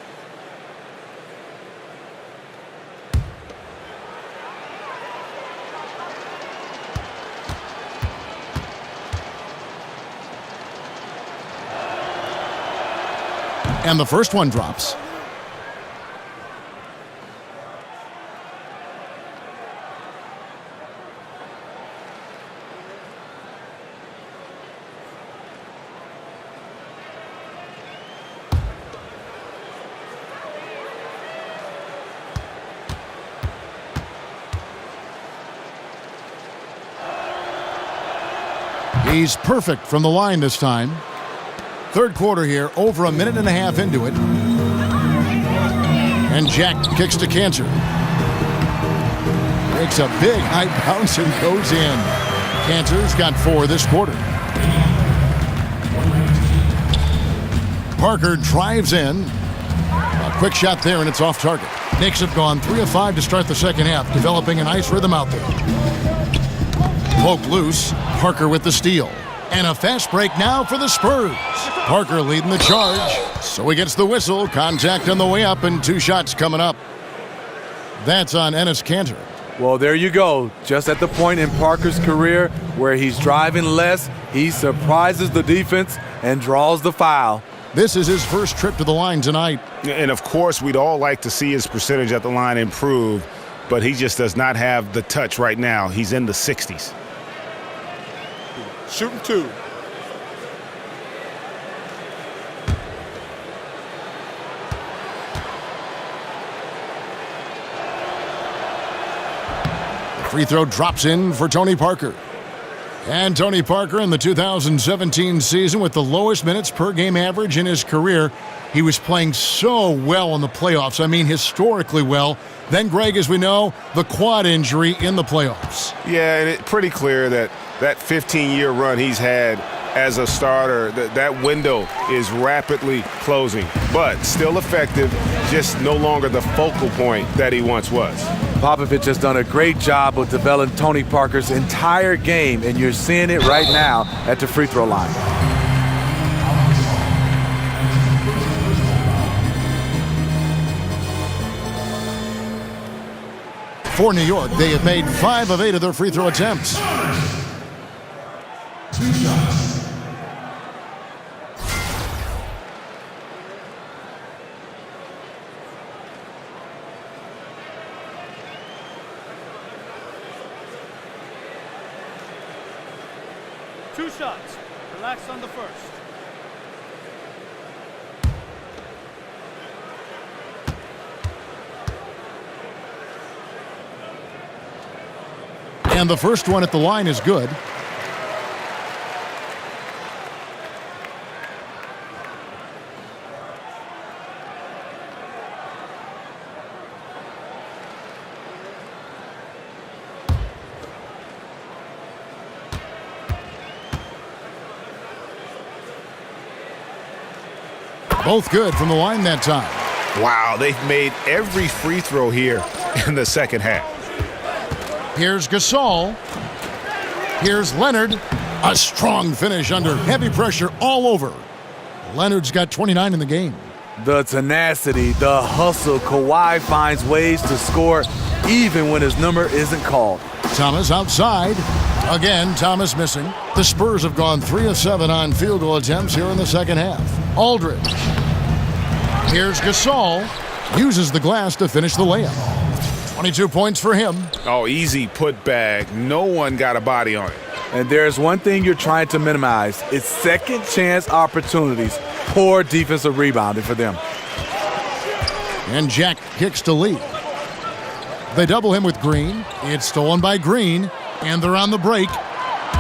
And the first one drops. He's perfect from the line this time. Third quarter here, over a minute and a half into it. And Jack kicks to Cantor. Makes a big high bounce and goes in. Cantor's got 4 this quarter. Parker drives in. A quick shot there, and it's off target. Knicks have gone 3 of 5 to start the second half, developing a nice rhythm out there. Poke loose. Parker with the steal. And a fast break now for the Spurs. Parker leading the charge. So he gets the whistle. Contact on the way up, and 2 shots coming up. That's on Enes Kanter. Well, there you go. Just at the point in Parker's career where he's driving less, he surprises the defense and draws the foul. This is his first trip to the line tonight. And, of course, we'd all like to see his percentage at the line improve, but he just does not have the touch right now. He's in the 60s. Shooting 2. The free throw drops in for Tony Parker. And Tony Parker in the 2017 season with the lowest minutes per game average in his career. He was playing so well in the playoffs. I mean, historically well. Then, Greg, as we know, the quad injury in the playoffs. Yeah, and it's pretty clear that 15-year run he's had as a starter, that window is rapidly closing, but still effective, just no longer the focal point that he once was. Popovich has done a great job of developing Tony Parker's entire game, and you're seeing it right now at the free throw line. For New York, they have made 5 of 8 of their free throw attempts. Two shots. Relax on the first. And the first one at the line is good. Both good from the line that time. Wow, they've made every free throw here in the second half. Here's Gasol. Here's Leonard. A strong finish under heavy pressure all over. Leonard's got 29 in the game. The tenacity, the hustle. Kawhi finds ways to score even when his number isn't called. Thomas outside. Again, Thomas missing. The Spurs have gone 3 of 7 on field goal attempts here in the second half. Aldridge. Here's Gasol. Uses the glass to finish the layup. 22 points for him. Oh, easy put back. No one got a body on it. And there's one thing you're trying to minimize. It's second chance opportunities. Poor defensive rebounding for them. And Jack kicks to Lee. They double him with Green. It's stolen by Green. And they're on the break.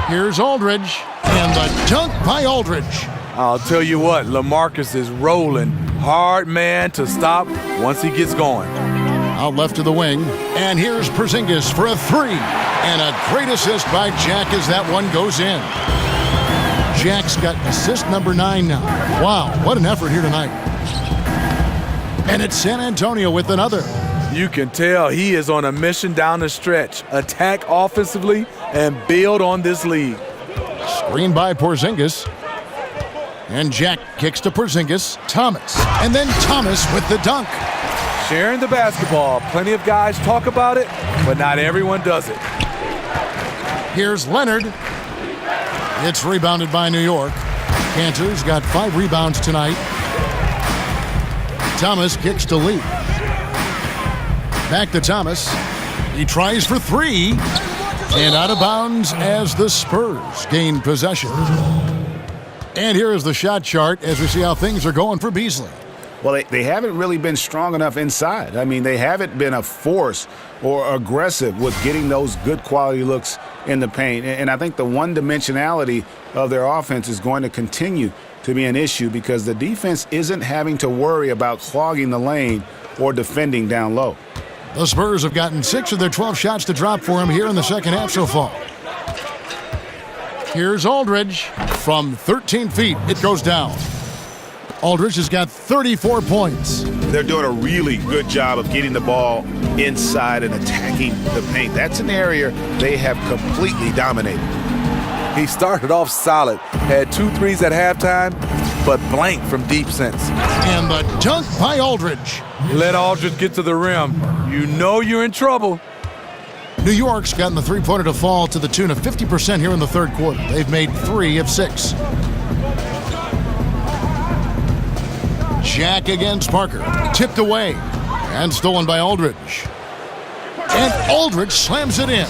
Here's Aldridge. And the dunk by Aldridge. I'll tell you what, LaMarcus is rolling. Hard man to stop once he gets going. Out left to the wing. And here's Porzingis for a 3. And a great assist by Jack as that one goes in. Jack's got assist number 9 now. Wow, what an effort here tonight. And it's San Antonio with another. You can tell he is on a mission down the stretch. Attack offensively and build on this lead. Screen by Porzingis. And Jack kicks to Porzingis. Thomas. And then Thomas with the dunk. Sharing the basketball. Plenty of guys talk about it, but not everyone does it. Here's Leonard. It's rebounded by New York. Cantor's got 5 rebounds tonight. Thomas kicks to Lee. Back to Thomas. He tries for 3. And out of bounds as the Spurs gain possession. And here is the shot chart as we see how things are going for Beasley. Well, they haven't really been strong enough inside. I mean, they haven't been a force or aggressive with getting those good quality looks in the paint. And I think the one-dimensionality of their offense is going to continue to be an issue because the defense isn't having to worry about clogging the lane or defending down low. The Spurs have gotten 6 of their 12 shots to drop for him here in the second half so far. Here's Aldridge from 13 feet. It goes down. Aldridge has got 34 points. They're doing a really good job of getting the ball inside and attacking the paint. That's an area they have completely dominated. He started off solid, had 2 threes at halftime, but blanked from deep since. And the dunk by Aldridge. Let Aldridge get to the rim. You know you're in trouble. New York's gotten the three-pointer to fall to the tune of 50% here in the third quarter. They've made 3 of 6. Jack against Parker. Tipped away. And stolen by Aldridge. And Aldridge slams it in.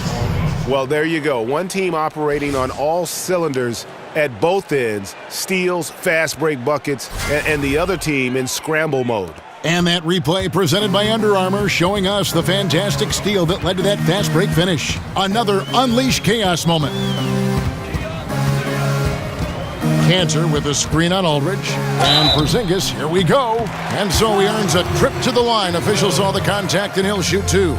Well, there you go. One team operating on all cylinders at both ends. Steals, fast break buckets, and the other team in scramble mode. And that replay presented by Under Armour showing us the fantastic steal that led to that fast break finish. Another Unleash Chaos moment. Cantor with a screen on Aldridge. And Porzingis, here we go. And so he earns a trip to the line. Officials saw the contact and he'll shoot 2.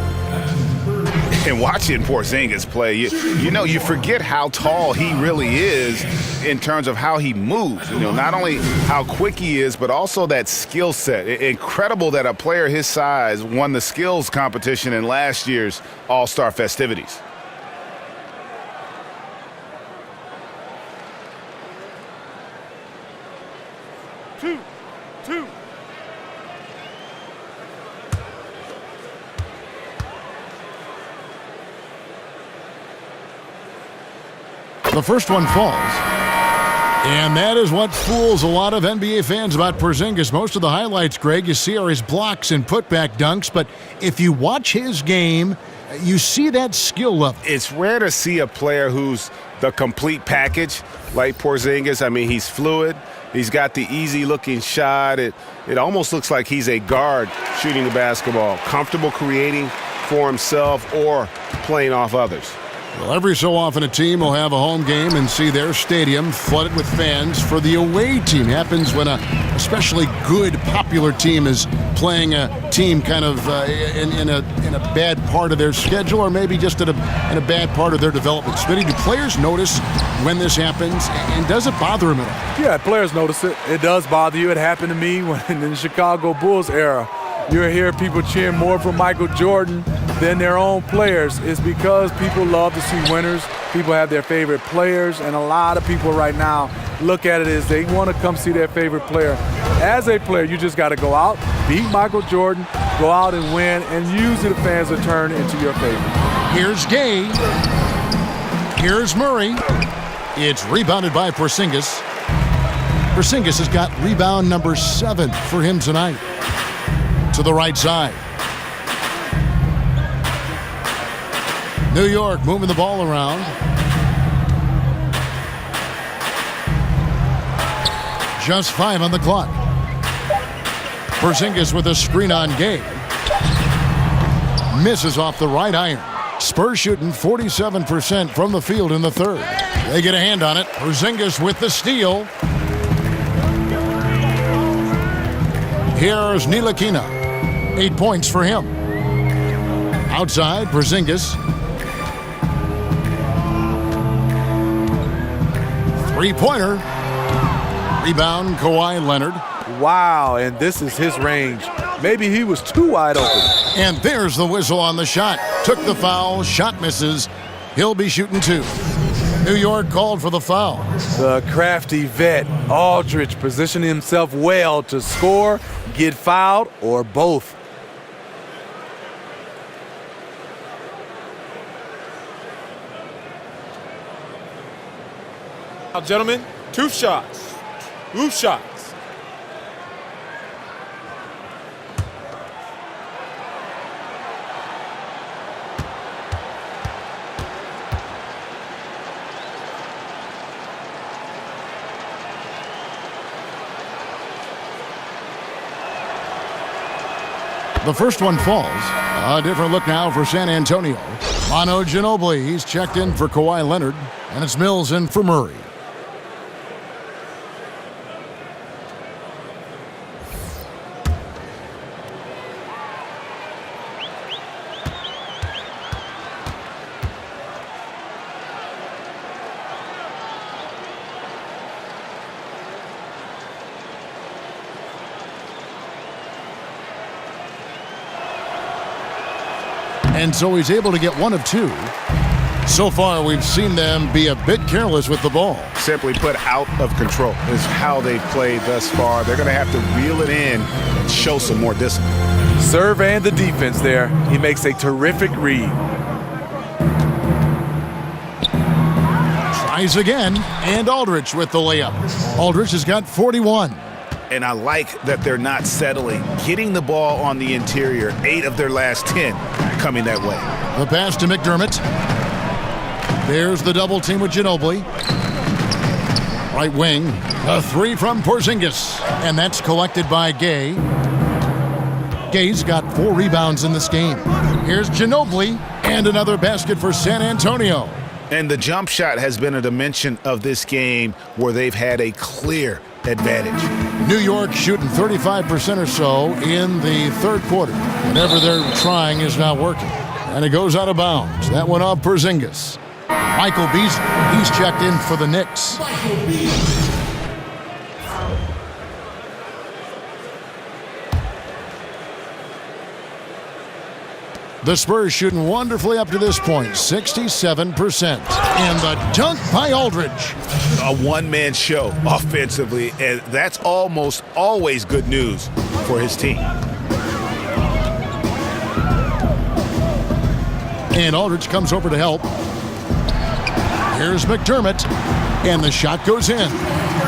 And watching Porzingis play, you forget how tall he really is in terms of how he moves. Not only how quick he is, but also that skill set. Incredible that a player his size won the skills competition in last year's All-Star festivities. Two. The first one falls. And that is what fools a lot of NBA fans about Porzingis. Most of the highlights, Greg, you see are his blocks and putback dunks. But if you watch his game, you see that skill level. It's rare to see a player who's the complete package like Porzingis. I mean, he's fluid. He's got the easy-looking shot. It almost looks like he's a guard shooting the basketball, comfortable creating for himself or playing off others. Well, every so often a team will have a home game and see their stadium flooded with fans for the away team. Happens when a especially good, popular team is playing a team kind of in a bad part of their schedule or maybe just in a bad part of their development. Smitty, do players notice when this happens, and does it bother them at all? Yeah, players notice it. It does bother you. It happened to me when in the Chicago Bulls era. You hear people cheering more for Michael Jordan than their own players. It's because people love to see winners. People have their favorite players, and a lot of people right now look at it as they want to come see their favorite player. As a player, you just got to go out, beat Michael Jordan, go out and win, and usually the fans will turn into your favor. Here's Gay. Here's Murray. It's rebounded by Porzingis. Porzingis has got rebound number 7 for him tonight. To the right side. New York moving the ball around. Just 5 on the clock. Porzingis with a screen on Gay. Misses off the right iron. Spurs shooting 47% from the field in the third. They get a hand on it. Porzingis with the steal. Here's Ntilikina. 8 points for him. Outside, Porzingis. 3-pointer. Rebound, Kawhi Leonard. Wow, and this is his range. Maybe he was too wide open. And there's the whistle on the shot. Took the foul, shot misses. He'll be shooting 2. New York called for the foul. The crafty vet, Aldridge, positioning himself well to score, get fouled, or both. Now, gentlemen, 2 shots. 2 shots. The first one falls. A different look now for San Antonio. Manu Ginobili, he's checked in for Kawhi Leonard, and it's Mills in for Murray. And so he's able to get one of two. So far, we've seen them be a bit careless with the ball. Simply put, out of control is how they've played thus far. They're going to have to reel it in and show some more discipline. Serve and the defense there. He makes a terrific read. Tries again, and Aldridge with the layup. Aldridge has got 41. And I like that they're not settling. Getting the ball on the interior, 8 of their last 10 coming that way. The pass to McDermott. There's the double team with Ginobili. Right wing. A three from Porzingis. And that's collected by Gay. Gay's got 4 rebounds in this game. Here's Ginobili. And another basket for San Antonio. And the jump shot has been a dimension of this game where they've had a clear advantage. New York shooting 35% or so in the third quarter. Whatever they're trying is not working. And it goes out of bounds. That went off Porzingis. Michael Beasley, he's checked in for the Knicks. The Spurs shooting wonderfully up to this point, 67%. And the dunk by Aldridge. A one-man show offensively, and that's almost always good news for his team. And Aldridge comes over to help. Here's McDermott, and the shot goes in.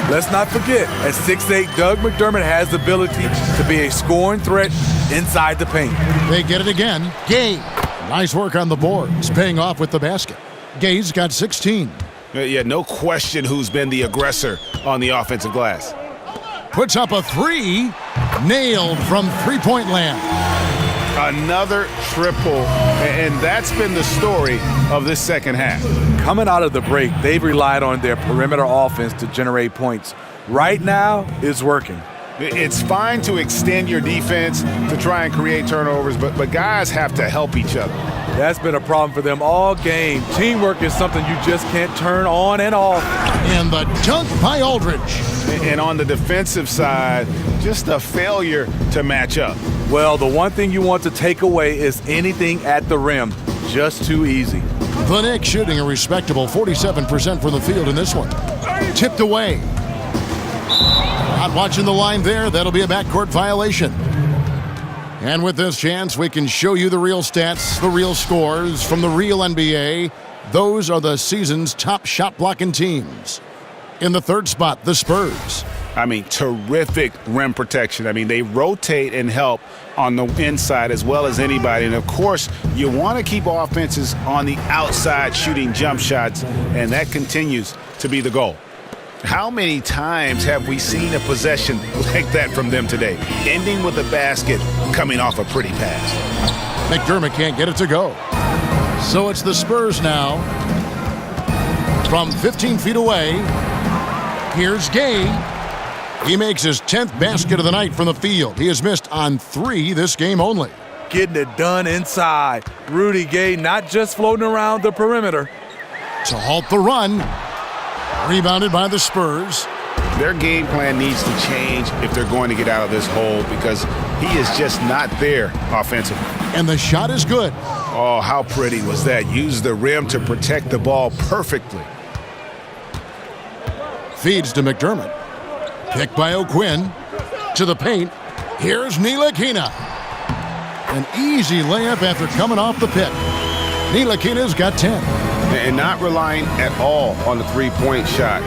Let's not forget, at 6'8", Doug McDermott has the ability to be a scoring threat inside the paint. They get it again. Gay. Nice work on the boards, paying off with the basket. Gay's got 16. Yeah, no question who's been the aggressor on the offensive glass. Puts up a three. Nailed from three-point land. Another triple, and that's been the story of this second half. Coming out of the break, they've relied on their perimeter offense to generate points. Right now, it's working. It's fine to extend your defense to try and create turnovers, but guys have to help each other. That's been a problem for them all game. Teamwork is something you just can't turn on and off. And the dunk by Aldridge. And on the defensive side, just a failure to match up. Well, the one thing you want to take away is anything at the rim. Just too easy. The Knicks shooting a respectable 47% from the field in this one. Tipped away. Not watching the line there. That'll be a backcourt violation. And with this chance, we can show you the real stats, the real scores from the real NBA. Those are the season's top shot-blocking teams. In the third spot, the Spurs. I mean, terrific rim protection. I mean, they rotate and help on the inside as well as anybody. And, of course, you want to keep offenses on the outside shooting jump shots, and that continues to be the goal. How many times have we seen a possession like that from them today, ending with a basket coming off a pretty pass? McDermott can't get it to go. So it's the Spurs now. From 15 feet away, here's Gay. He makes his 10th basket of the night from the field. He has missed on 3 this game only. Getting it done inside. Rudy Gay not just floating around the perimeter. To halt the run. Rebounded by the Spurs. Their game plan needs to change if they're going to get out of this hole because he is just not there offensively. And the shot is good. Oh, how pretty was that? Used the rim to protect the ball perfectly. Feeds to McDermott. Picked by O'Quinn. To the paint. Here's Ntilikina. An easy layup after coming off the pick. Ntilikina's got 10. And not relying at all on the three-point shot.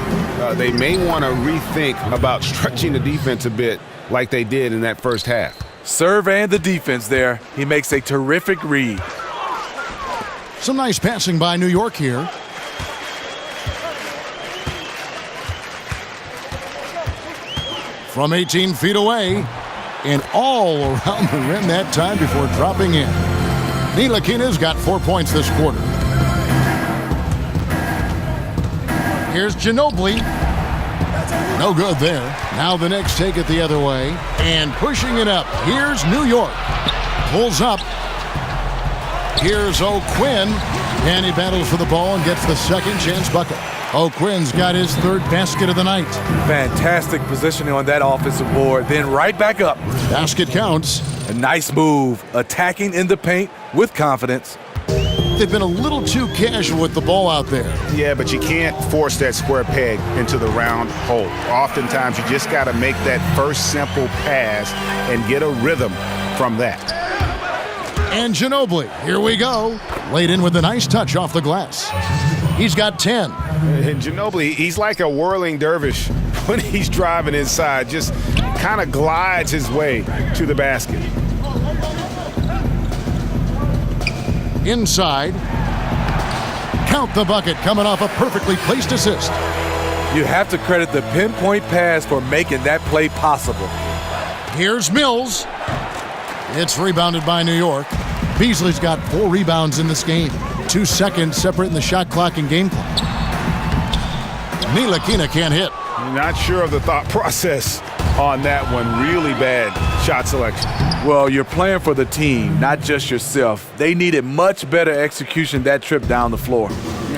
They may want to rethink about stretching the defense a bit like they did in that first half. Serve and the defense there. He makes a terrific read. Some nice passing by New York here. From 18 feet away, and all around the rim that time before dropping in. Ntilikina's got 4 points this quarter. Here's Ginobili. No good there. Now the Knicks take it the other way. And pushing it up. Here's New York. Pulls up. Here's O'Quinn. And he battles for the ball and gets the second chance bucket. O'Quinn's got his third basket of the night. Fantastic positioning on that offensive board. Then right back up. Basket counts. A nice move. Attacking in the paint with confidence. They've been a little too casual with the ball out there. Yeah, but you can't force that square peg into the round hole. Oftentimes, you just got to make that first simple pass and get a rhythm from that. And Ginobili, here we go. Laid in with a nice touch off the glass. He's got 10. And Ginobili, he's like a whirling dervish when he's driving inside. Just kind of glides his way to the basket. Inside. Count the bucket coming off a perfectly placed assist. You have to credit the pinpoint pass for making that play possible. Here's Mills. It's rebounded by New York. Beasley's got 4 rebounds in this game. 2 seconds separating the shot clock and game clock. Ntilikina can't hit. Not sure of the thought process on that one. Really bad shot selection. Well, you're playing for the team, not just yourself. They needed much better execution that trip down the floor.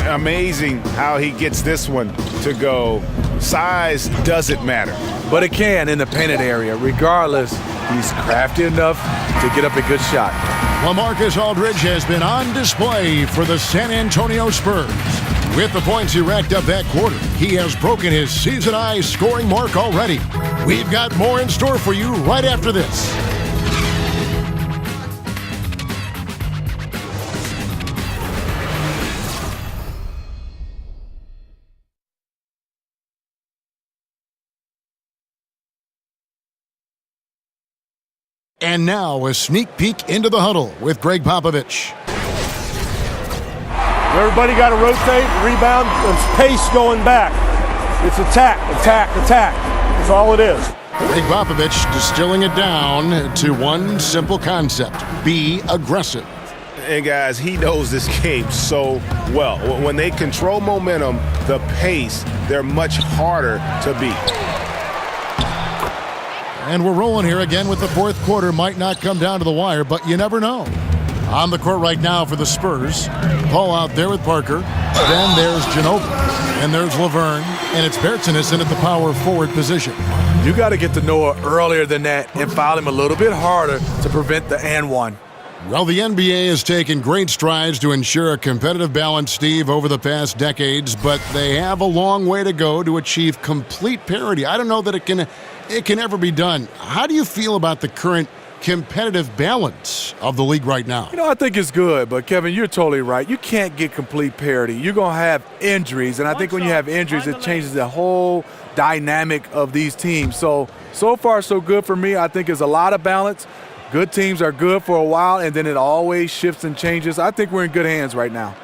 Amazing how he gets this one to go. Size doesn't matter. But it can in the painted area. Regardless, he's crafty enough to get up a good shot. LaMarcus Aldridge has been on display for the San Antonio Spurs. With the points he racked up that quarter, he has broken his season-high scoring mark already. We've got more in store for you right after this. And now a sneak peek into the huddle with Greg Popovich. Everybody got to rotate, rebound, and pace going back. It's attack, attack, attack. That's all it is. Greg Popovich distilling it down to one simple concept: be aggressive. And guys, he knows this game so well. When they control momentum, the pace, they're much harder to beat. And we're rolling here again with the fourth quarter. Might not come down to the wire, but you never know. On the court right now for the Spurs. Paul out there with Parker. Then there's Ginobili. And there's Laverne. And it's Bertsinus in at the power forward position. You got to get to Noah earlier than that and foul him a little bit harder to prevent the and one. Well, the NBA has taken great strides to ensure a competitive balance, Steve, over the past decades, but they have a long way to go to achieve complete parity. I don't know that it can ever be done. How do you feel about the current competitive balance of the league right now? You know, I think it's good, but Kevin, you're totally right. You can't get complete parity. You're going to have injuries, and I think when you have injuries, it changes the whole dynamic of these teams. So far, so good for me. I think it's a lot of balance. Good teams are good for a while, and then it always shifts and changes. I think we're in good hands right now.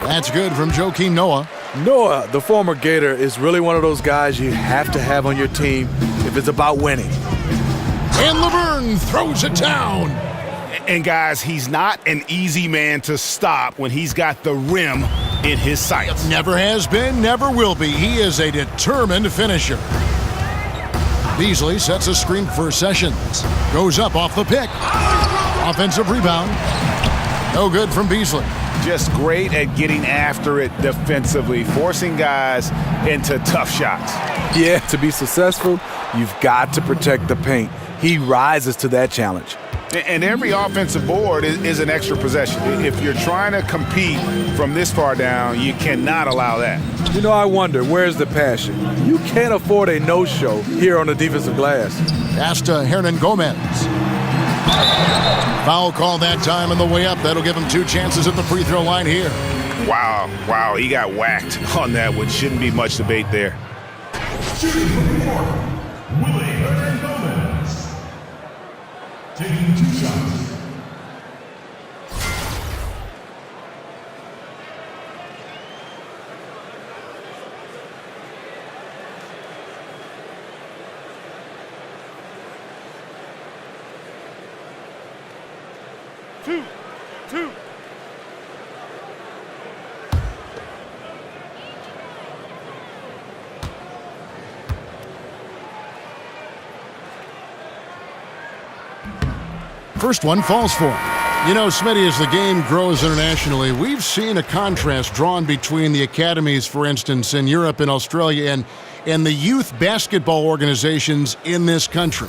That's good from Joakim Noah. Noah, the former Gator, is really one of those guys you have to have on your team if it's about winning. And Laverne throws it down. And guys, he's not an easy man to stop when he's got the rim in his sights. Never has been, never will be. He is a determined finisher. Beasley sets a screen for Sessions. Goes up off the pick. Offensive rebound. No good from Beasley. Just great at getting after it defensively, forcing guys into tough shots. Yeah, to be successful, you've got to protect the paint. He rises to that challenge. And every offensive board is an extra possession. If you're trying to compete from this far down, you cannot allow that. You know, I wonder, where's the passion? You can't afford a no-show here on the defensive glass. Pass to Hernan Gomez. Foul call that time on the way up. That'll give him 2 chances at the free throw line here. Wow, he got whacked on that one. Shouldn't be much debate there. Shooting from the court, Willie Hernan Gomez. Taking 2 shots. Two. First one falls for him. You know, Smitty, as the game grows internationally, we've seen a contrast drawn between the academies, for instance, in Europe and Australia and the youth basketball organizations in this country.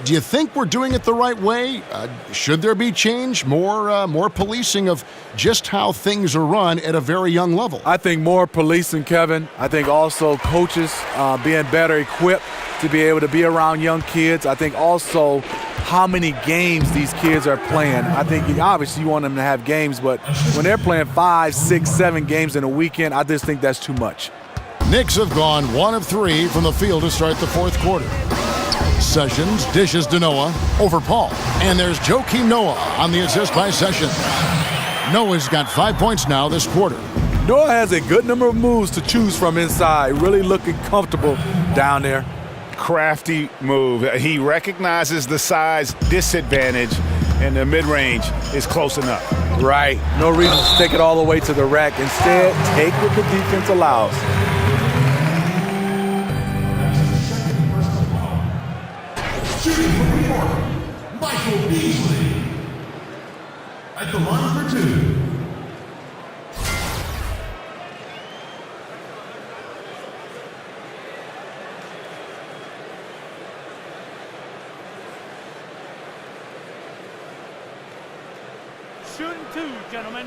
Do you think we're doing it the right way? Should there be change, more policing of just how things are run at a very young level? I think more policing, Kevin. I think also coaches being better equipped to be able to be around young kids. I think also how many games these kids are playing. I think obviously you want them to have games, but when they're playing 5, 6, 7 games in a weekend, I just think that's too much. Knicks have gone 1 of 3 from the field to start the fourth quarter. Sessions dishes to Noah over Paul. And there's Joakim Noah on the assist by Sessions. Noah's got 5 points now this quarter. Noah has a good number of moves to choose from inside, really looking comfortable down there. Crafty move. He recognizes the size disadvantage, and the mid-range is close enough. Right. No reason to take it all the way to the rack. Instead, take what the defense allows. Shooting from New York, Michael Beasley. At the line for 2. Shooting 2, gentlemen.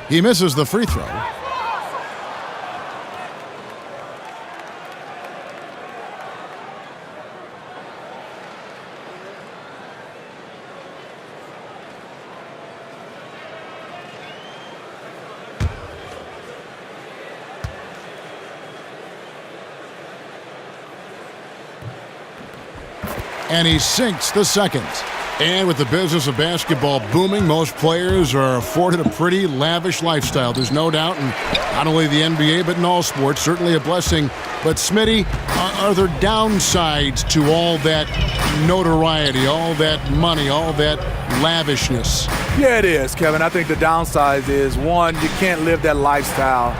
He misses the free throw. And he sinks the second. And with the business of basketball booming, most players are afforded a pretty lavish lifestyle. There's no doubt, in not only the NBA, but in all sports, certainly a blessing. But Smitty, are there downsides to all that notoriety, all that money, all that lavishness? Yeah, it is, Kevin. I think the downside is, one, you can't live that lifestyle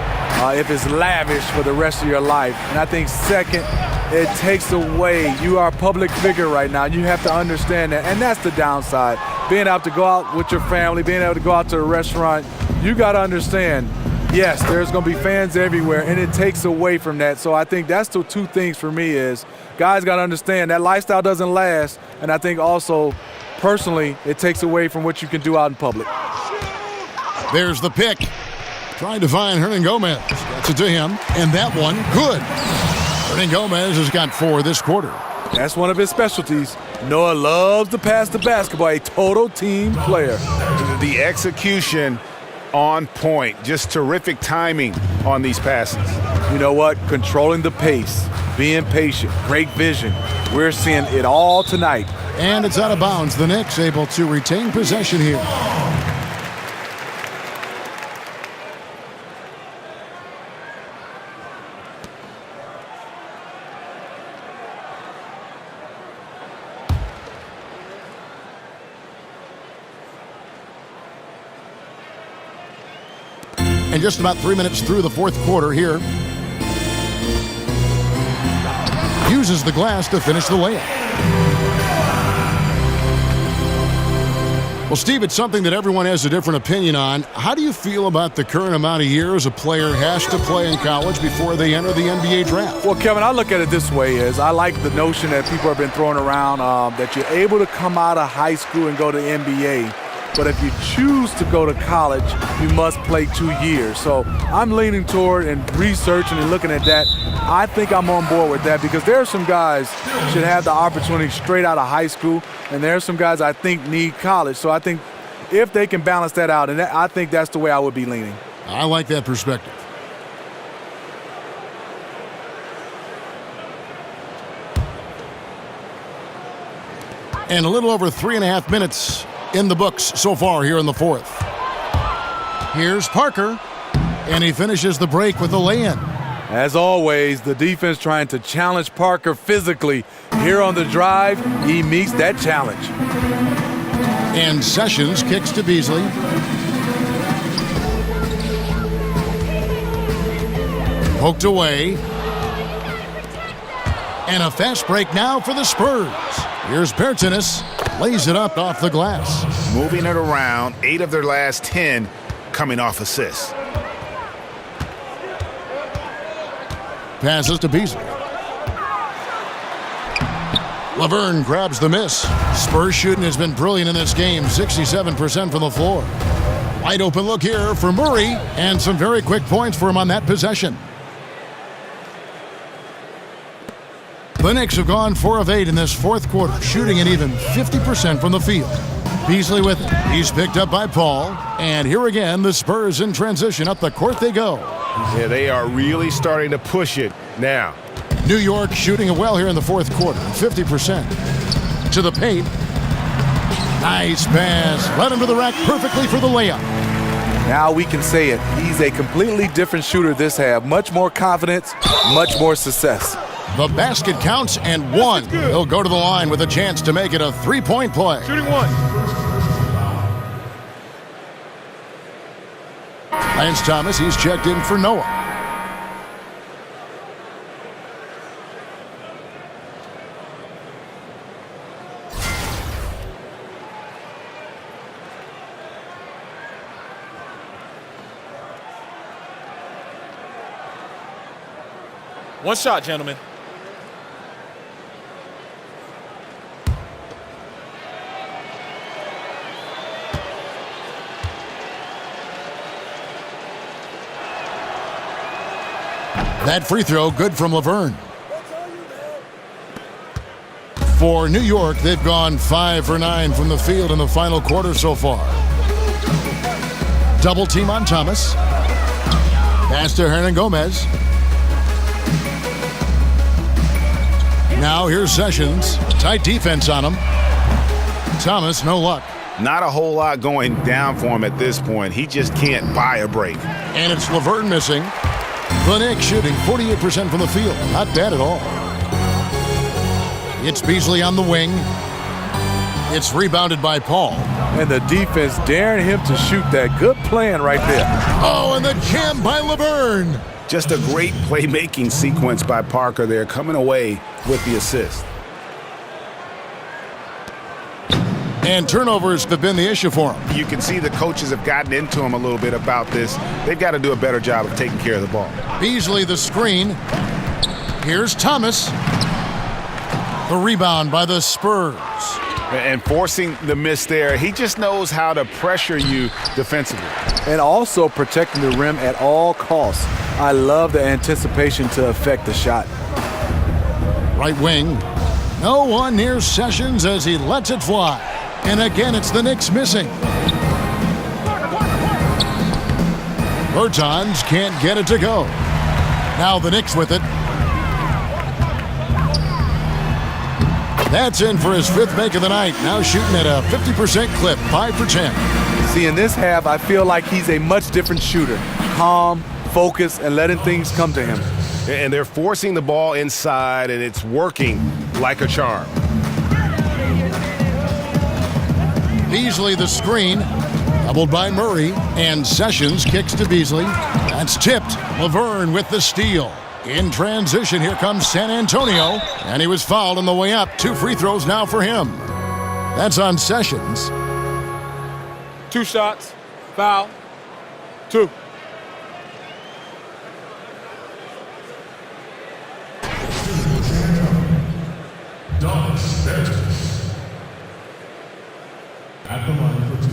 if it's lavish for the rest of your life. And I think second, it takes away. You are a public figure right now. You have to understand that. And that's the downside. Being able to go out with your family, being able to go out to a restaurant, you got to understand, yes, there's going to be fans everywhere, and it takes away from that. So I think that's the two things for me is guys got to understand that lifestyle doesn't last. And I think also, personally, it takes away from what you can do out in public. There's the pick. Trying to find Hernan Gomez. Gets it to him. And that one, good. Hernan Gomez has got 4 this quarter. That's one of his specialties. Noah loves to pass the basketball, a total team player. The execution on point. Just terrific timing on these passes. You know what? Controlling the pace, being patient, great vision. We're seeing it all tonight. And it's out of bounds. The Knicks able to retain possession here. And just about 3 minutes through the fourth quarter here. Uses the glass to finish the layup. Well, Steve, it's something that everyone has a different opinion on. How do you feel about the current amount of years a player has to play in college before they enter the NBA draft? Well, Kevin, I look at it this way is I like the notion that people have been throwing around that you're able to come out of high school and go to the NBA. But if you choose to go to college, you must play 2 years. So I'm leaning toward and researching and looking at that. I think I'm on board with that because there are some guys should have the opportunity straight out of high school, and there are some guys I think need college. So I think if they can balance that out, and I think that's the way I would be leaning. I like that perspective. And a little over 3.5 minutes in the books so far here in the fourth. Here's Parker, and he finishes the break with a lay-in. As always, the defense trying to challenge Parker physically. Here on the drive, he meets that challenge. And Sessions kicks to Beasley. Poked away. And a fast break now for the Spurs. Here's Bertanis. Lays it up off the glass. Moving it around, 8 of their last 10 coming off assists. Passes to Beasley. Laverne grabs the miss. Spurs shooting has been brilliant in this game, 67% from the floor. Wide open look here for Murray, and some very quick points for him on that possession. The Knicks have gone 4 of 8 in this fourth quarter, shooting an even 50% from the field. Beasley with it. He's picked up by Paul. And here again, the Spurs in transition. Up the court they go. Yeah, they are really starting to push it now. New York shooting it well here in the fourth quarter, 50%. To the paint. Nice pass. Led him to the rack perfectly for the layup. Now we can say it. He's a completely different shooter this half. Much more confidence, much more success. The basket counts and one. He'll go to the line with a chance to make it a three-point play. Shooting one. Lance Thomas, he's checked in for Noah. One shot, gentlemen. That free throw good from Laverne. For New York, they've gone 5 for 9 from the field in the final quarter so far. Double team on Thomas. Pass to Hernan Gomez. Now here's Sessions. Tight defense on him. Thomas, no luck. Not a whole lot going down for him at this point. He just can't buy a break. And it's Laverne missing. The Knicks shooting 48% from the field. Not bad at all. It's Beasley on the wing. It's rebounded by Paul. And the defense daring him to shoot that. Good plan right there. Oh, and the jam by Laverne. Just a great playmaking sequence by Parker there, coming away with the assist. And turnovers have been the issue for him. You can see the coaches have gotten into him a little bit about this. They've got to do a better job of taking care of the ball. Beasley the screen. Here's Thomas. The rebound by the Spurs. And forcing the miss there, he just knows how to pressure you defensively. And also protecting the rim at all costs. I love the anticipation to affect the shot. Right wing. No one near Sessions as he lets it fly. And again, it's the Knicks missing. Bertans can't get it to go. Now the Knicks with it. That's in for his 5th make of the night. Now shooting at a 50% clip, 5 for 10. See, in this half, I feel like he's a much different shooter. Calm, focused, and letting things come to him. And they're forcing the ball inside, and it's working like a charm. Beasley the screen. Doubled by Murray. And Sessions kicks to Beasley. That's tipped. Laverne with the steal. In transition, here comes San Antonio. And he was fouled on the way up. 2 free throws now for him. That's on Sessions. 2 shots. Foul. 2. At the line for 2.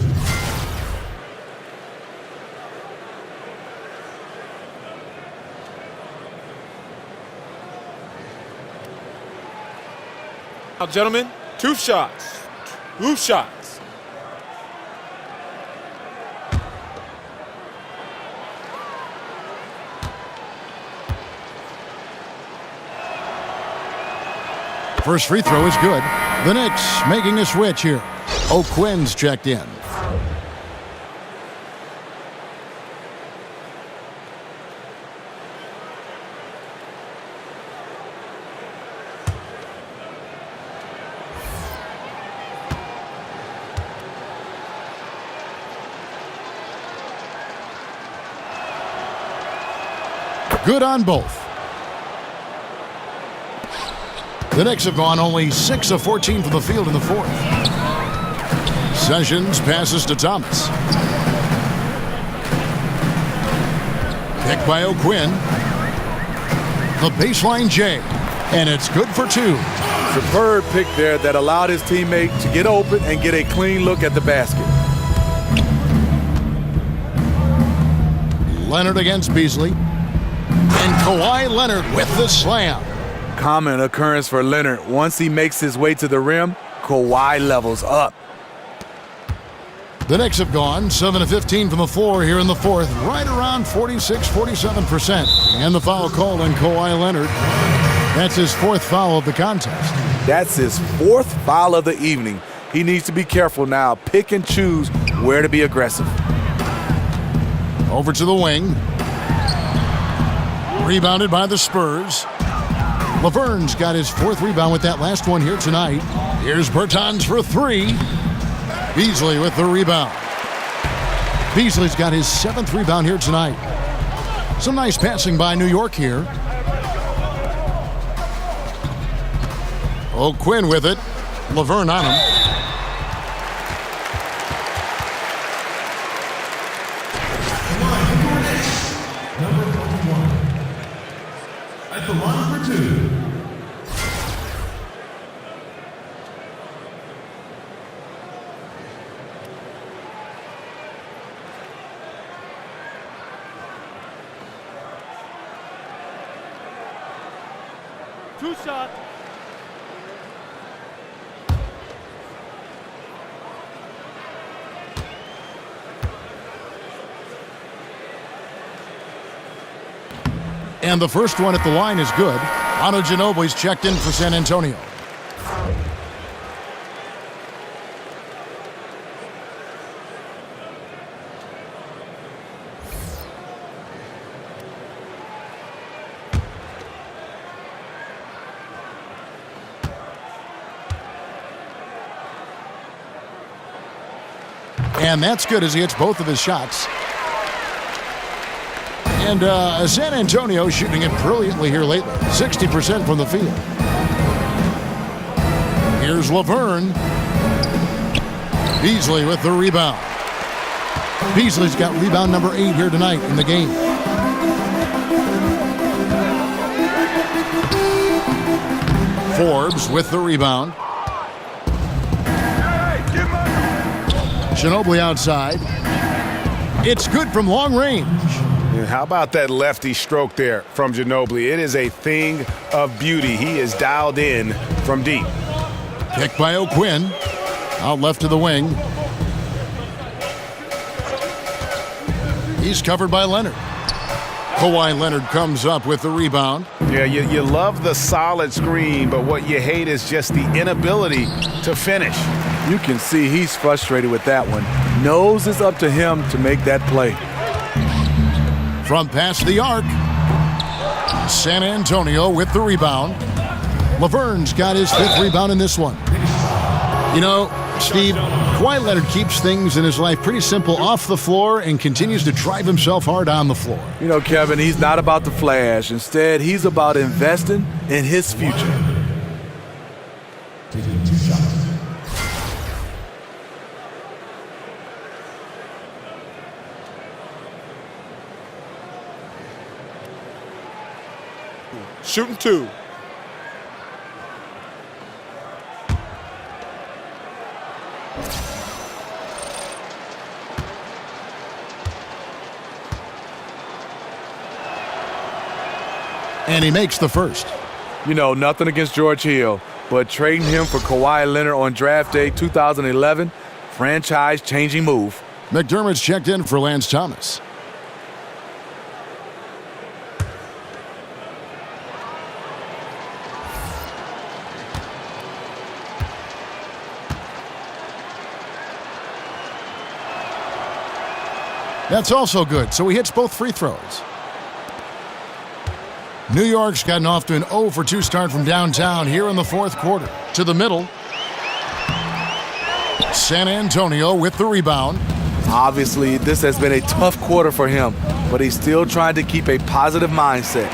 Now, gentlemen, 2 shots. 2 shots. First free throw is good. The Knicks making a switch here. O'Quinn's checked in. Good on both. The Knicks have gone only 6 of 14 from the field in the fourth. Sessions passes to Thomas. Pick by O'Quinn. The baseline J, and it's good for 2. Superb pick there that allowed his teammate to get open and get a clean look at the basket. Leonard against Beasley. And Kawhi Leonard with the slam. Common occurrence for Leonard. Once he makes his way to the rim, Kawhi levels up. The Knicks have gone 7 of 15 from the floor here in the fourth, right around 46-47%. And the foul called on Kawhi Leonard. That's his fourth foul of the contest. That's his fourth foul of the evening. He needs to be careful now. Pick and choose where to be aggressive. Over to the wing. Rebounded by the Spurs. Laverne's got his fourth rebound with that last one here tonight. Here's Bertans for 3. Beasley with the rebound. Beasley's got his 7th rebound here tonight. Some nice passing by New York here. O'Quinn with it. Laverne on him. Number 21. At the line for 2. Two shot. And the first one at the line is good. Ano Ginobili's checked in for San Antonio. And that's good as he hits both of his shots. And San Antonio shooting it brilliantly here lately. 60% from the field. Here's Laverne. Beasley with the rebound. Beasley's got rebound number 8 here tonight in the game. Forbes with the rebound. Ginobili outside. It's good from long range. And how about that lefty stroke there from Ginobili? It is a thing of beauty. He is dialed in from deep. Kick by O'Quinn. Out left to the wing. He's covered by Leonard. Kawhi Leonard comes up with the rebound. Yeah, you love the solid screen, but what you hate is just the inability to finish. You can see he's frustrated with that one. Knows it's up to him to make that play. From past the arc, San Antonio with the rebound. Laverne's got his 5th rebound in this one. You know, Steve, Kawhi Leonard keeps things in his life pretty simple off the floor and continues to drive himself hard on the floor. You know, Kevin, he's not about the flash. Instead, he's about investing in his future. Taking 2 shots. Shooting 2. And he makes the first. You know, nothing against George Hill, but trading him for Kawhi Leonard on draft day 2011, franchise-changing move. McDermott's checked in for Lance Thomas. That's also good, so he hits both free throws. New York's gotten off to an 0 for 2 start from downtown here in the fourth quarter. To the middle. San Antonio with the rebound. Obviously, this has been a tough quarter for him, but he's still trying to keep a positive mindset.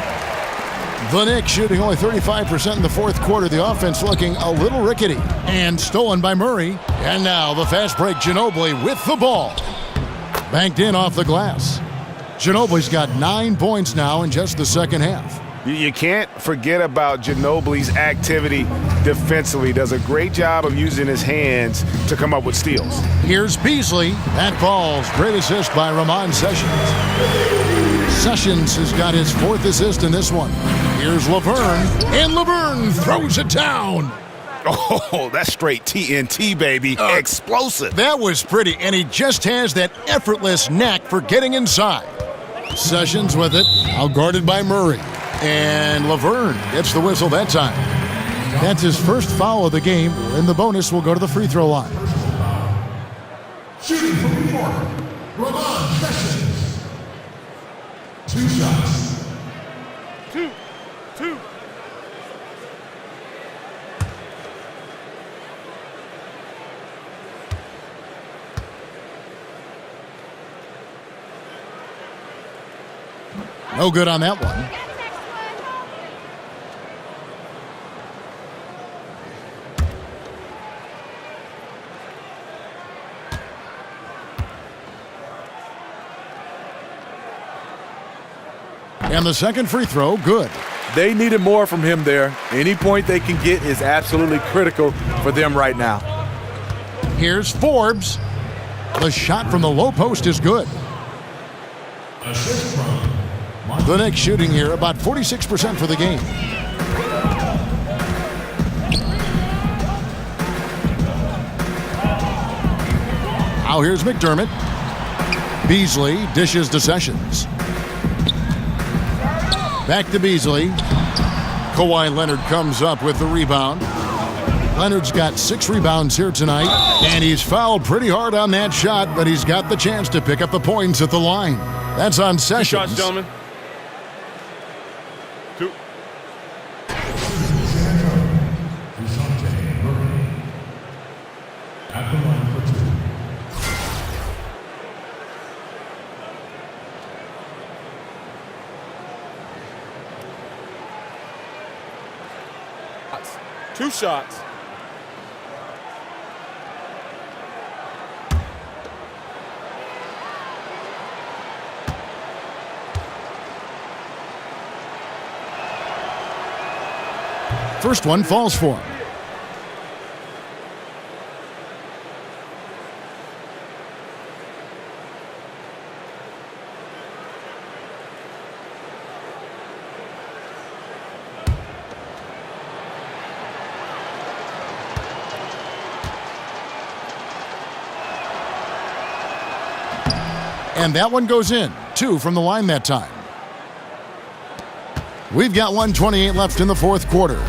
The Knicks shooting only 35% in the fourth quarter. The offense looking a little rickety. And stolen by Murray. And now the fast break, Ginobili with the ball. Banked in off the glass. Ginobili's got 9 points now in just the second half. You can't forget about Ginobili's activity defensively. Does a great job of using his hands to come up with steals. Here's Beasley. That falls. Great assist by Ramon Sessions. Sessions has got his 4th assist in this one. Here's Laverne. And Laverne throws it down. Oh, that's straight TNT, baby. Explosive. That was pretty, and he just has that effortless knack for getting inside. Sessions with it, outguarded by Murray. And Laverne gets the whistle that time. That's his first foul of the game, and the bonus will go to the free throw line. Shooting from the corner, Ramon Sessions. 2 shots. 2. No good on that one. And the second free throw, good. They needed more from him there. Any point they can get is absolutely critical for them right now. Here's Forbes. The shot from the low post is good. Assist from The Knicks shooting here about 46% for the game. Now here's McDermott. Beasley dishes to Sessions. Back to Beasley. Kawhi Leonard comes up with the rebound. Leonard's got 6 rebounds here tonight, and he's fouled pretty hard on that shot, but he's got the chance to pick up the points at the line. That's on Sessions. 2 shots, gentlemen. 2. at the line for 2. Two shots. First one falls for him. And that one goes in. 2 from the line that time. We've got 1:28 left in the fourth quarter.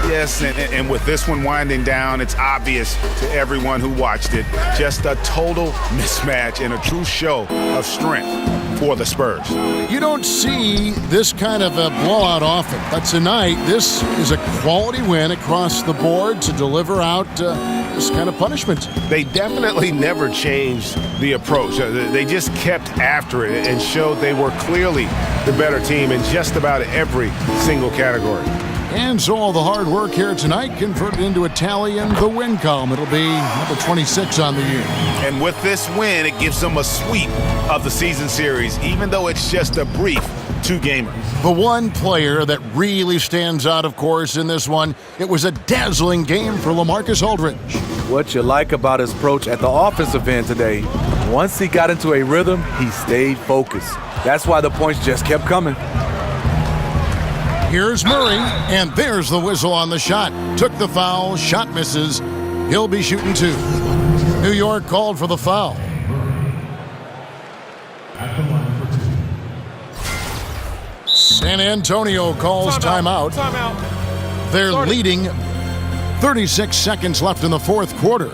Yes, and with this one winding down, it's obvious to everyone who watched it. Just a total mismatch and a true show of strength for the Spurs. You don't see this kind of a blowout often, but tonight this is a quality win across the board to deliver out this kind of punishment. They definitely never changed the approach. They just kept after it and showed they were clearly the better team in just about every single category. And so all the hard work here tonight converted into a tally in the win column. It'll be number 26 on the year. And with this win, it gives them a sweep of the season series, even though it's just a brief 2-gamer. The one player that really stands out, of course, in this one, it was a dazzling game for LaMarcus Aldridge. What you like about his approach at the offensive end today, once he got into a rhythm, he stayed focused. That's why the points just kept coming. Here's Murray, and there's the whistle on the shot. Took the foul, shot misses. He'll be shooting 2. New York called for the foul. At the line for 2. San Antonio calls timeout. Timeout. They're leading 36 seconds left in the fourth quarter.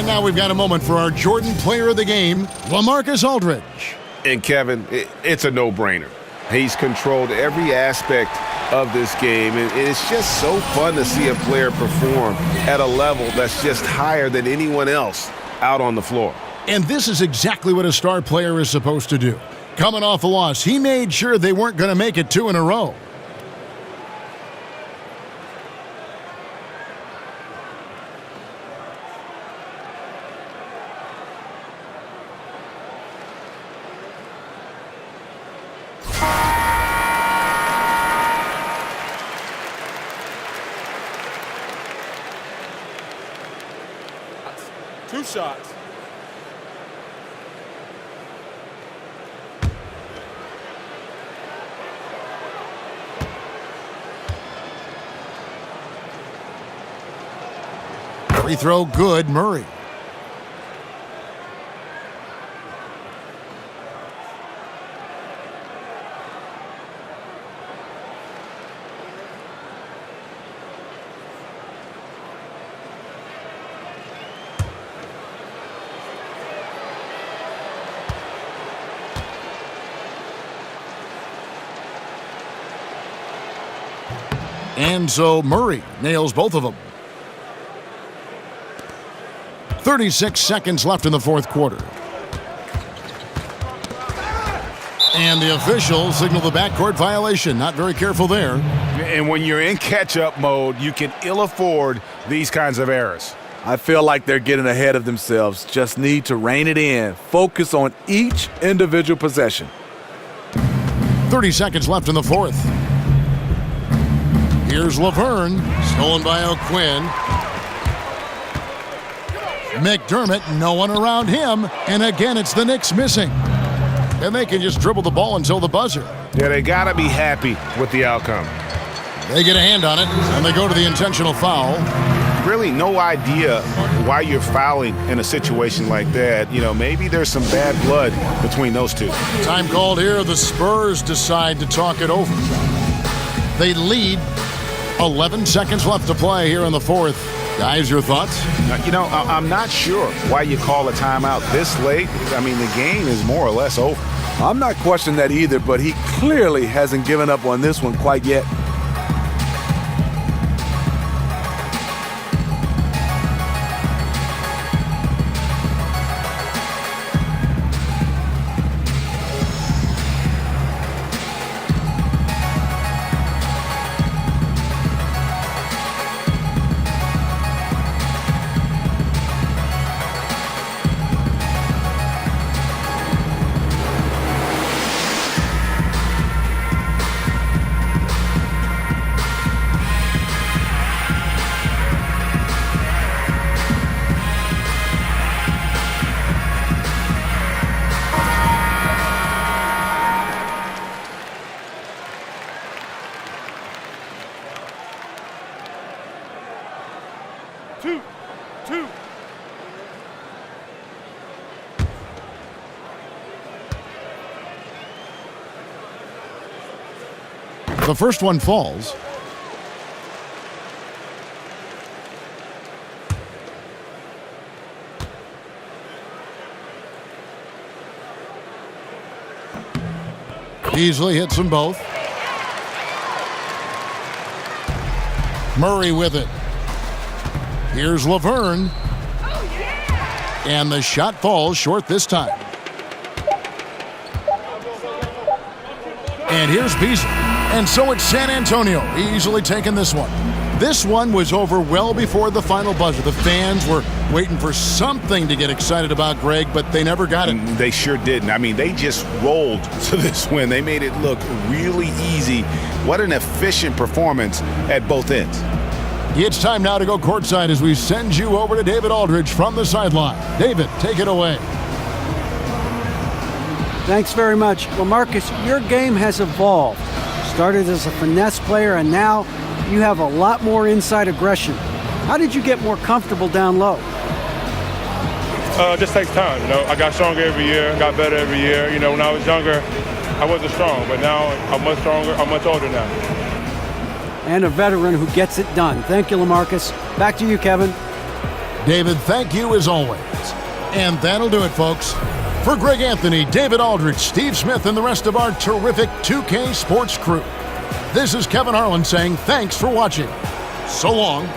now we've got a moment for our Jordan Player of the Game, LaMarcus Aldridge. And Kevin, it's a no-brainer. He's controlled every aspect of this game, and it's just so fun to see a player perform at a level that's just higher than anyone else out on the floor. And this is exactly what a star player is supposed to do. Coming off a loss, he made sure they weren't going to make it 2 in a row. Two shots. Free throw good, Murray. And so Murray nails both of them. 36 seconds left in the fourth quarter. And the officials signal the backcourt violation. Not very careful there. And when you're in catch-up mode, you can ill afford these kinds of errors. I feel like they're getting ahead of themselves. Just need to rein it in. Focus on each individual possession. 30 seconds left in the fourth. Here's Laverne, stolen by O'Quinn. McDermott, no one around him. And again, it's the Knicks missing. And they can just dribble the ball until the buzzer. Yeah, they got to be happy with the outcome. They get a hand on it, and they go to the intentional foul. Really no idea why you're fouling in a situation like that. You know, maybe there's some bad blood between those two. Time called here. The Spurs decide to talk it over. They lead. 11 seconds left to play here in the fourth. Guys, your thoughts? You know, I'm not sure why you call a timeout this late. I mean, the game is more or less over. I'm not questioning that either, but he clearly hasn't given up on this one quite yet. Two. The first one falls. Easily hits them both. Murray with it. Here's Laverne. And the shot falls short this time. And here's Beasley. And so it's San Antonio easily taking this one. This one was over well before the final buzzer. The fans were waiting for something to get excited about, Greg, but they never got it. They sure didn't. I mean, they just rolled to this win. They made it look really easy. What an efficient performance at both ends. It's time now to go courtside as we send you over to David Aldridge from the sideline. David, take it away. Thanks very much. LaMarcus, your game has evolved. Started as a finesse player, and now you have a lot more inside aggression. How did you get more comfortable down low? It just takes time. You know, I got stronger every year, got better every year. You know, when I was younger, I wasn't strong, but now I'm much stronger. I'm much older now. And a veteran who gets it done. Thank you, LaMarcus. Back to you, Kevin. David, thank you as always. And that'll do it, folks. For Greg Anthony, David Aldridge, Steve Smith, and the rest of our terrific 2K Sports crew, this is Kevin Harlan saying thanks for watching. So long.